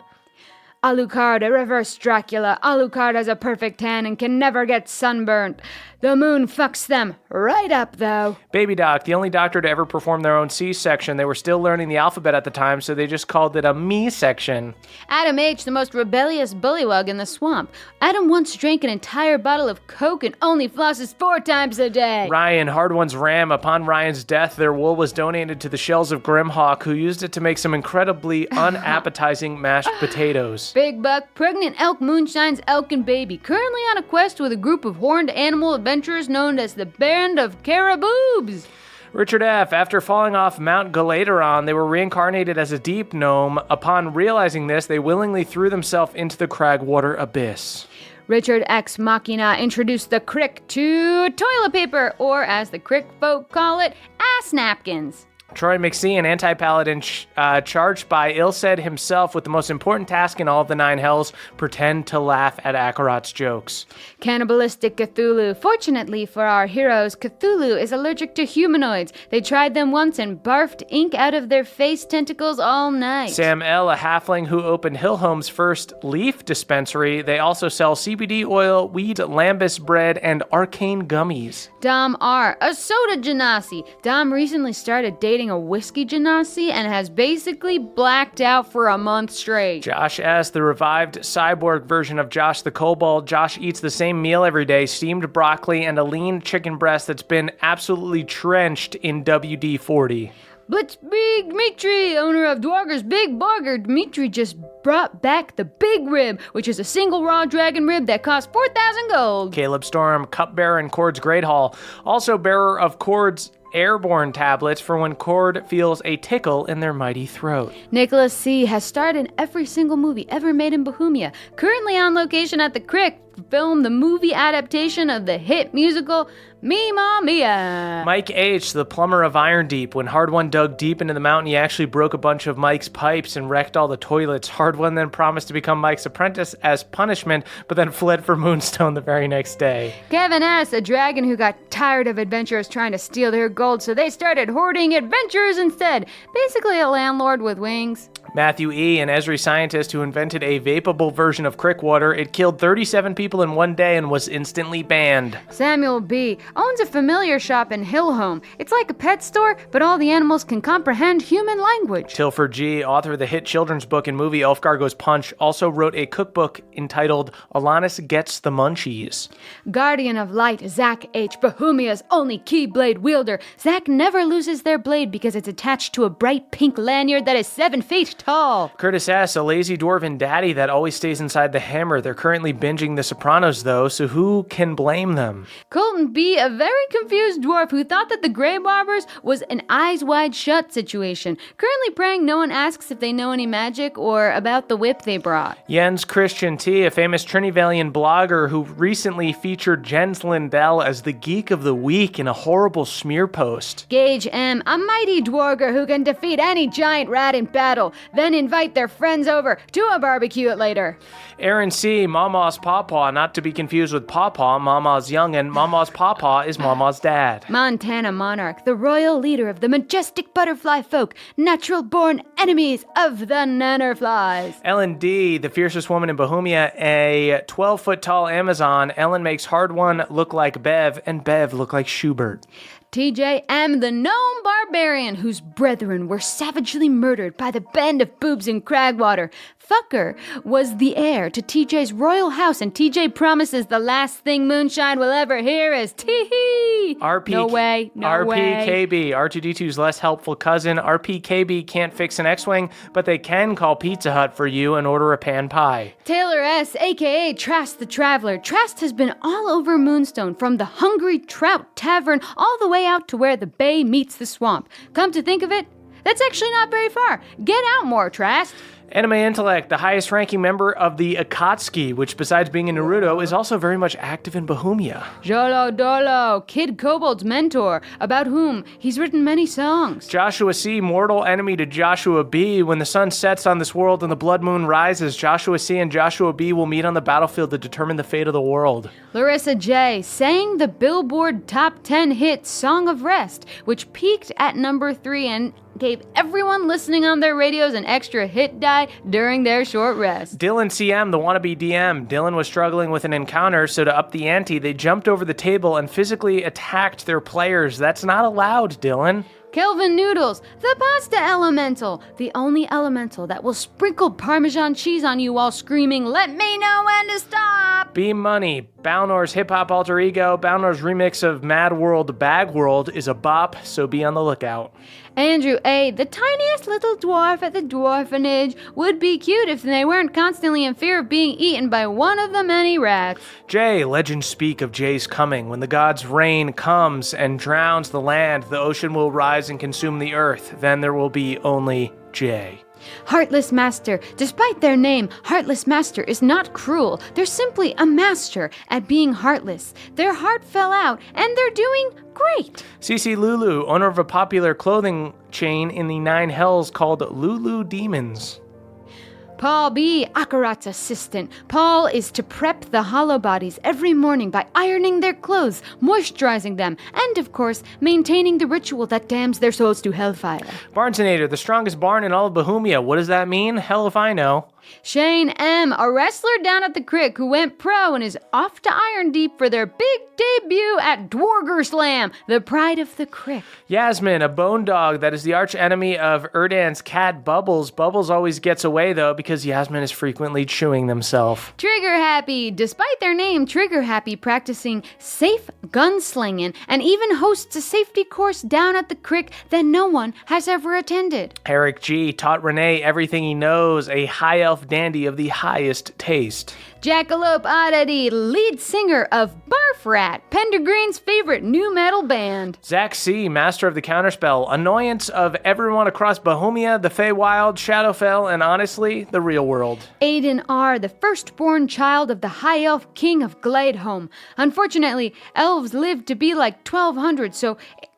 Alucard, a reverse Dracula. Alucard has a perfect tan and can never get sunburnt. The moon fucks them right up, though. Baby Doc, the only doctor to ever perform their own C-section. They were still learning the alphabet at the time, so they just called it a me-section. Adam H., the most rebellious bullywug in the swamp. Adam once drank an entire bottle of Coke and only flosses 4 times a day. Ryan, Hard One's ram. Upon Ryan's death, their wool was donated to the Shells of Grimhawk, who used it to make some incredibly unappetizing mashed potatoes. Big Buck, pregnant elk moonshines elk and baby, currently on a quest with a group of horned animal adventurers known as the Band of Caraboobs. Richard F., after falling off Mount Galateron, they were reincarnated as a deep gnome. Upon realizing this, they willingly threw themselves into the Cragwater abyss. Richard X. Machina introduced the crick to toilet paper, or as the crick folk call it, ass napkins. Troy McSee, an anti-paladin charged by Ilsed himself with the most important task in all of the 9 hells, pretend to laugh at Akarat's jokes. Cannibalistic Cthulhu. Fortunately for our heroes, Cthulhu is allergic to humanoids. They tried them once and barfed ink out of their face tentacles all night. Sam L., a halfling who opened Hillholm's first leaf dispensary. They also sell CBD oil, weed, lambus bread, and arcane gummies. Dom R., a soda genasi. Dom recently started dating a whiskey genasi and has basically blacked out for a month straight. Josh S., the revived cyborg version of Josh the Kobold. Josh eats the same meal every day, steamed broccoli and a lean chicken breast that's been absolutely trenched in WD-40. Blitzbig Dmitri, owner of Dwarger's Big Burger. Dmitri just brought back the Big Rib, which is a single raw dragon rib that costs 4,000 gold. Caleb Storm, cupbearer in Cord's Great Hall, also bearer of Cord's airborne tablets for when Cord feels a tickle in their mighty throat. Nicholas C. has starred in every single movie ever made in Bohemia. Currently on location at the Crick to film the movie adaptation of the hit musical Mamma Mia. Mike H., the plumber of Iron Deep. When Hard One dug deep into the mountain, he actually broke a bunch of Mike's pipes and wrecked all the toilets. Hard One then promised to become Mike's apprentice as punishment, but then fled for Moonstone the very next day. Kevin S., a dragon who got tired of adventurers trying to steal their gold, so they started hoarding adventurers instead. Basically a landlord with wings. Matthew E., an Esri scientist who invented a vapable version of Crickwater. It killed 37 people in one day and was instantly banned. Samuel B. owns a familiar shop in Hillholm. It's like a pet store, but all the animals can comprehend human language. Tilford G., author of the hit children's book and movie Ulfgar Goes Punch, also wrote a cookbook entitled Alanis Gets the Munchies. Guardian of Light, Zach H., Bohemia's only keyblade wielder. Zach never loses their blade because it's attached to a bright pink lanyard that is 7 feet tall. Curtis S., a lazy dwarven daddy that always stays inside the hammer. They're currently binging The Sopranos, though, so who can blame them? Colton B., a very confused dwarf who thought that the Grey Barbers was an eyes wide shut situation. Currently praying no one asks if they know any magic or about the whip they brought. Jens Christian T., a famous Trinivalian blogger who recently featured Jens Lindell as the Geek of the Week in a horrible smear post. Gage M., a mighty dwarger who can defeat any giant rat in battle, then invite their friends over to a barbecue later. Aaron C., Mama's Pawpaw, not to be confused with Pawpaw, Mama's youngin'. Mama's Pawpaw is Mama's dad. Montana Monarch, the royal leader of the majestic butterfly folk, natural-born enemies of the nannerflies. Ellen D., the fiercest woman in Bohemia, a 12-foot-tall Amazon. Ellen makes Hard One look like Bev, and Bev look like Schubert. TJM, the gnome barbarian whose brethren were savagely murdered by the band of boobs in Cragwater. Fucker was the heir to TJ's royal house, and TJ promises the last thing Moonshine will ever hear is tee-hee. No way, no way. RPKB, R2D2's less helpful cousin. RPKB can't fix an X-Wing, but they can call Pizza Hut for you and order a pan pie. Taylor S., a.k.a. Trask the Traveler. Trask has been all over Moonstone, from the Hungry Trout Tavern all the way out to where the bay meets the swamp. Come to think of it, that's actually not very far. Get out more, Trask. Anime Intellect, the highest ranking member of the Akatsuki, which besides being in Naruto, is also very much active in Bohemia. Jolo Dolo, Kid Kobold's mentor, about whom he's written many songs. Joshua C., mortal enemy to Joshua B. When the sun sets on this world and the blood moon rises, Joshua C. and Joshua B. will meet on the battlefield to determine the fate of the world. Larissa J. sang the Billboard Top 10 hit Song of Rest, which peaked at number 3 and gave everyone listening on their radios an extra hit die during their short rest. Dylan CM, the wannabe DM. Dylan was struggling with an encounter, so to up the ante, they jumped over the table and physically attacked their players. That's not allowed, Dylan. Kelvin Noodles, the pasta elemental, the only elemental that will sprinkle Parmesan cheese on you while screaming, "Let me know when to stop!" B Money, Balnor's hip-hop alter ego. Balnor's remix of Mad World Bag World is a bop, so be on the lookout. Andrew A., the tiniest little dwarf at the dwarfenage, would be cute if they weren't constantly in fear of being eaten by one of the many rats. Jay, legends speak of Jay's coming. When the god's rain comes and drowns the land, the ocean will rise and consume the earth. Then there will be only Jay. Heartless Master. Despite their name, Heartless Master is not cruel. They're simply a master at being heartless. Their heart fell out, and they're doing great. CC Lulu, owner of a popular clothing chain in the Nine Hells called Lulu Demons. Paul B., Akarat's assistant. Paul is to prep the hollow bodies every morning by ironing their clothes, moisturizing them, and, of course, maintaining the ritual that damns their souls to hellfire. Barnesonator, the strongest barn in all of Bohemia. What does that mean? Hell if I know. Shane M., a wrestler down at the Crick who went pro and is off to Iron Deep for their big debut at Dwarger Slam, the pride of the Crick. Yasmin, a bone dog that is the arch enemy of Erdan's cat Bubbles. Bubbles always gets away, though, because Yasmin is frequently chewing themselves. Trigger Happy. Despite their name, Trigger Happy practicing safe gunslinging and even hosts a safety course down at the Crick that no one has ever attended. Eric G. taught Renee everything he knows, a high elf dandy of the highest taste. Jackalope Oddity, lead singer of Barf Rat, Pendergreen's favorite new metal band. Zach C., master of the counterspell, annoyance of everyone across Bohemia, the Feywild, Shadowfell, and honestly, the real world. Aiden R., the firstborn child of the High Elf King of Gladeholm. Unfortunately, elves live to be like 1200, so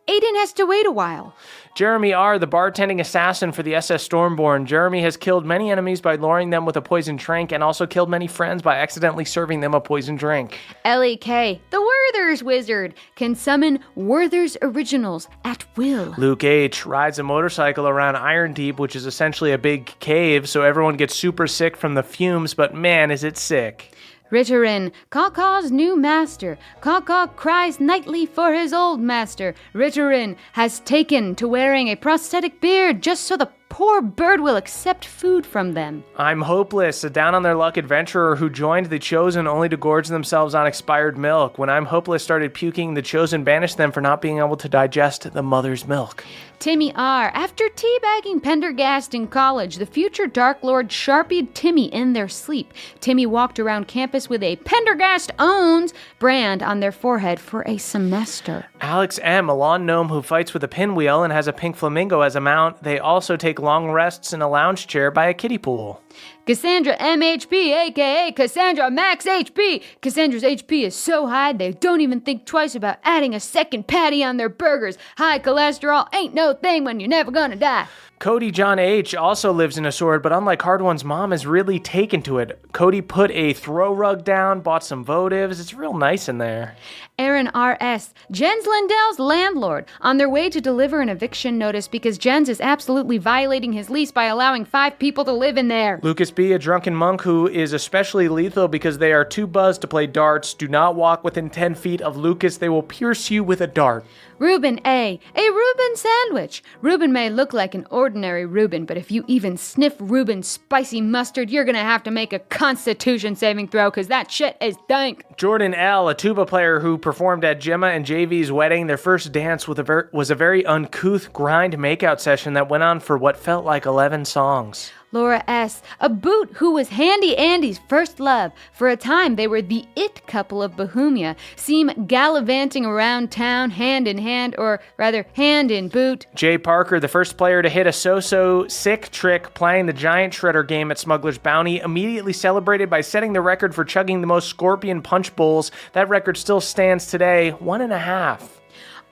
Aiden has to wait a while. Jeremy R., the bartending assassin for the SS Stormborn. Jeremy has killed many enemies by luring them with a poison drink and also killed many friends by accidentally serving them a poison drink. Ellie K., the Werther's wizard, can summon Werther's originals at will. Luke H. rides a motorcycle around Iron Deep, which is essentially a big cave, so everyone gets super sick from the fumes, but man, is it sick. Ritterin, Kawkaw's new master. Kawkaw cries nightly for his old master. Ritterin has taken to wearing a prosthetic beard just so the poor bird will accept food from them. I'm Hopeless, a down-on-their-luck adventurer who joined the Chosen only to gorge themselves on expired milk. When I'm Hopeless started puking, the Chosen banished them for not being able to digest the mother's milk. Timmy R. After teabagging Pendergast in college, the future Dark Lord sharpied Timmy in their sleep. Timmy walked around campus with a Pendergast Owns brand on their forehead for a semester. Alex M., a lawn gnome who fights with a pinwheel and has a pink flamingo as a mount. They also take long rests in a lounge chair by a kiddie pool. Cassandra MHP, aka Cassandra Max HP. Cassandra's HP is so high they don't even think twice about adding a second patty on their burgers. High cholesterol ain't no thing when you're never gonna die. Cody John H. also lives in a sword, but unlike Hard One's mom, is really taken to it. Cody put a throw rug down, bought some votives. It's real nice in there. Aaron R.S., Jens Lindell's landlord, on their way to deliver an eviction notice because Jens is absolutely violating his lease by allowing 5 people to live in there. Lucas B., a drunken monk who is especially lethal because they are too buzzed to play darts. Do not walk within 10 feet of Lucas. They will pierce you with a dart. Reuben A., a Reuben sandwich. Reuben may look like an ordinary Reuben, but if you even sniff Reuben's spicy mustard, you're gonna have to make a constitution saving throw, because that shit is dank. Jordan L., a tuba player who performed at Gemma and JV's wedding. Their first dance was a very uncouth grind makeout session that went on for what felt like 11 songs. Laura S., a boot who was Handy Andy's first love. For a time, they were the it couple of Bohemia, seem gallivanting around town hand in hand, or rather, hand in boot. Jay Parker, the first player to hit a so-so sick trick playing the Giant Shredder game at Smuggler's Bounty, immediately celebrated by setting the record for chugging the most Scorpion Punch Bowls. That record still stands today, 1.5.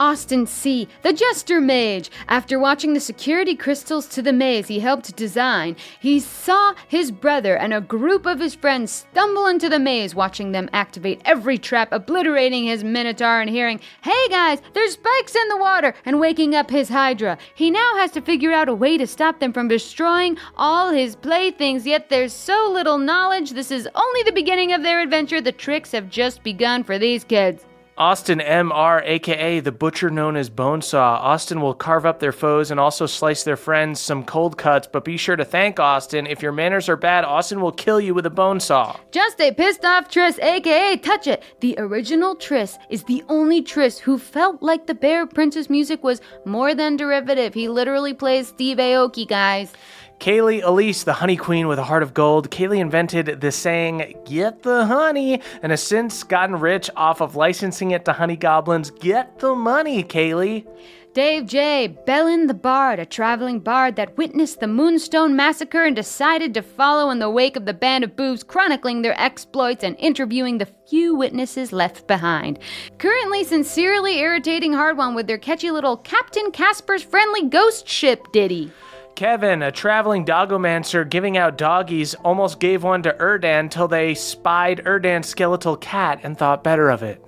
Austin C., the Jester Mage. After watching the security crystals to the maze he helped design, he saw his brother and a group of his friends stumble into the maze, watching them activate every trap, obliterating his Minotaur and hearing, "Hey guys, there's spikes in the water," and waking up his Hydra. He now has to figure out a way to stop them from destroying all his playthings, yet there's so little knowledge. This is only the beginning of their adventure. The tricks have just begun for these kids. Austin M.R., a.k.a. the butcher known as Bonesaw. Austin will carve up their foes and also slice their friends some cold cuts, but be sure to thank Austin. If your manners are bad, Austin will kill you with a bone saw. Just a pissed off Triss, a.k.a. Touch It. The original Triss is the only Triss who felt like the Bear Princess music was more than derivative. He literally plays Steve Aoki, guys. Kaylee Elise, the honey queen with a heart of gold. Kaylee invented the saying, "Get the honey," and has since gotten rich off of licensing it to honey goblins. Get the money, Kaylee. Dave J. Bellin the Bard, a traveling bard that witnessed the Moonstone Massacre and decided to follow in the wake of the band of boobs, chronicling their exploits and interviewing the few witnesses left behind. Currently sincerely irritating Hardwon with their catchy little Captain Casper's Friendly Ghost Ship ditty. Kevin, a traveling dogomancer giving out doggies, almost gave one to Erdan till they spied Erdan's skeletal cat and thought better of it.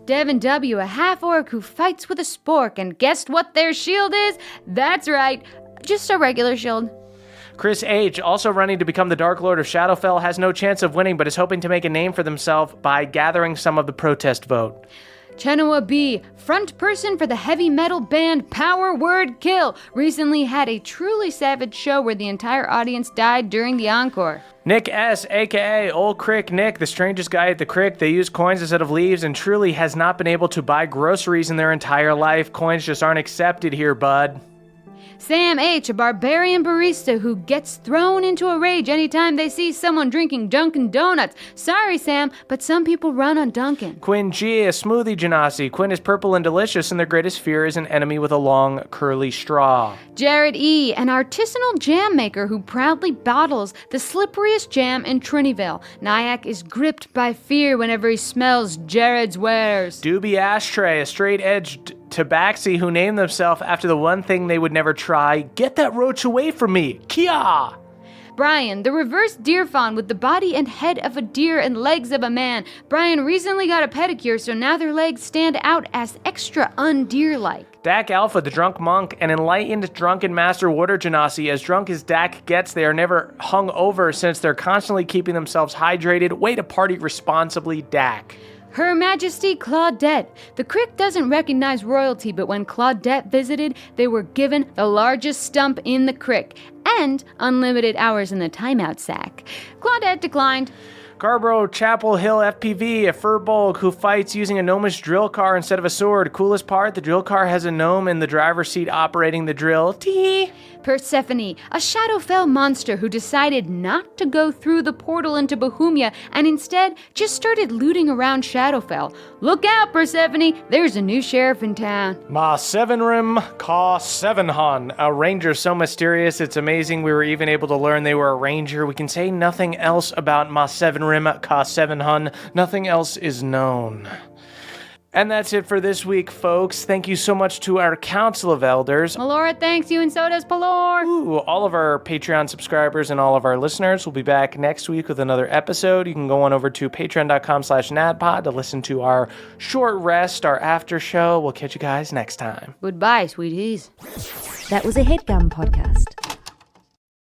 Devin W., a half-orc who fights with a spork, and guessed what their shield is? That's right, just a regular shield. Chris H., also running to become the Dark Lord of Shadowfell, has no chance of winning but is hoping to make a name for themselves by gathering some of the protest vote. Chenua B., front person for the heavy metal band Power Word Kill, recently had a truly savage show where the entire audience died during the encore. Nick S., a.k.a. Old Crick Nick, the strangest guy at the crick. They use coins instead of leaves and truly has not been able to buy groceries in their entire life. Coins just aren't accepted here, bud. Sam H., a barbarian barista who gets thrown into a rage anytime they see someone drinking Dunkin' Donuts. Sorry, Sam, but some people run on Dunkin'. Quinn G., a smoothie genasi. Quinn is purple and delicious, and their greatest fear is an enemy with a long, curly straw. Jared E., an artisanal jam maker who proudly bottles the slipperiest jam in Triniville. Nyack is gripped by fear whenever he smells Jared's wares. Doobie Ashtray, a straight-edged tabaxi who named themselves after the one thing they would never try. Get that roach away from me. Kia! Brian, the reverse deer fawn with the body and head of a deer and legs of a man. Brian recently got a pedicure, so now their legs stand out as extra undeer-like. Dak Alpha, the drunk monk, an enlightened drunken master water genasi. As drunk as Dak gets, they are never hung over since they're constantly keeping themselves hydrated. Way to party responsibly, Dak. Her Majesty Claudette. The crick doesn't recognize royalty, but when Claudette visited, they were given the largest stump in the crick and unlimited hours in the timeout sack. Claudette declined. Carbro Chapel Hill FPV, a furbolg who fights using a gnomish drill car instead of a sword. Coolest part, the drill car has a gnome in the driver's seat operating the drill. Tee! Persephone, a Shadowfell monster who decided not to go through the portal into Bohemia and instead just started looting around Shadowfell. Look out, Persephone, there's a new sheriff in town. Ma Sevenrim Ka Sevenhan, a ranger so mysterious it's amazing we were even able to learn they were a ranger. We can say nothing else about Ma Sevenrim Ka Sevenhan. Nothing else is known. And that's it for this week, folks. Thank you so much to our Council of Elders. Melora thanks you, and so does Pelor. Ooh, all of our Patreon subscribers and all of our listeners will be back next week with another episode. You can go on over to patreon.com/nadpod to listen to our short rest, our after show. We'll catch you guys next time. Goodbye, sweeties. That was a HeadGum podcast.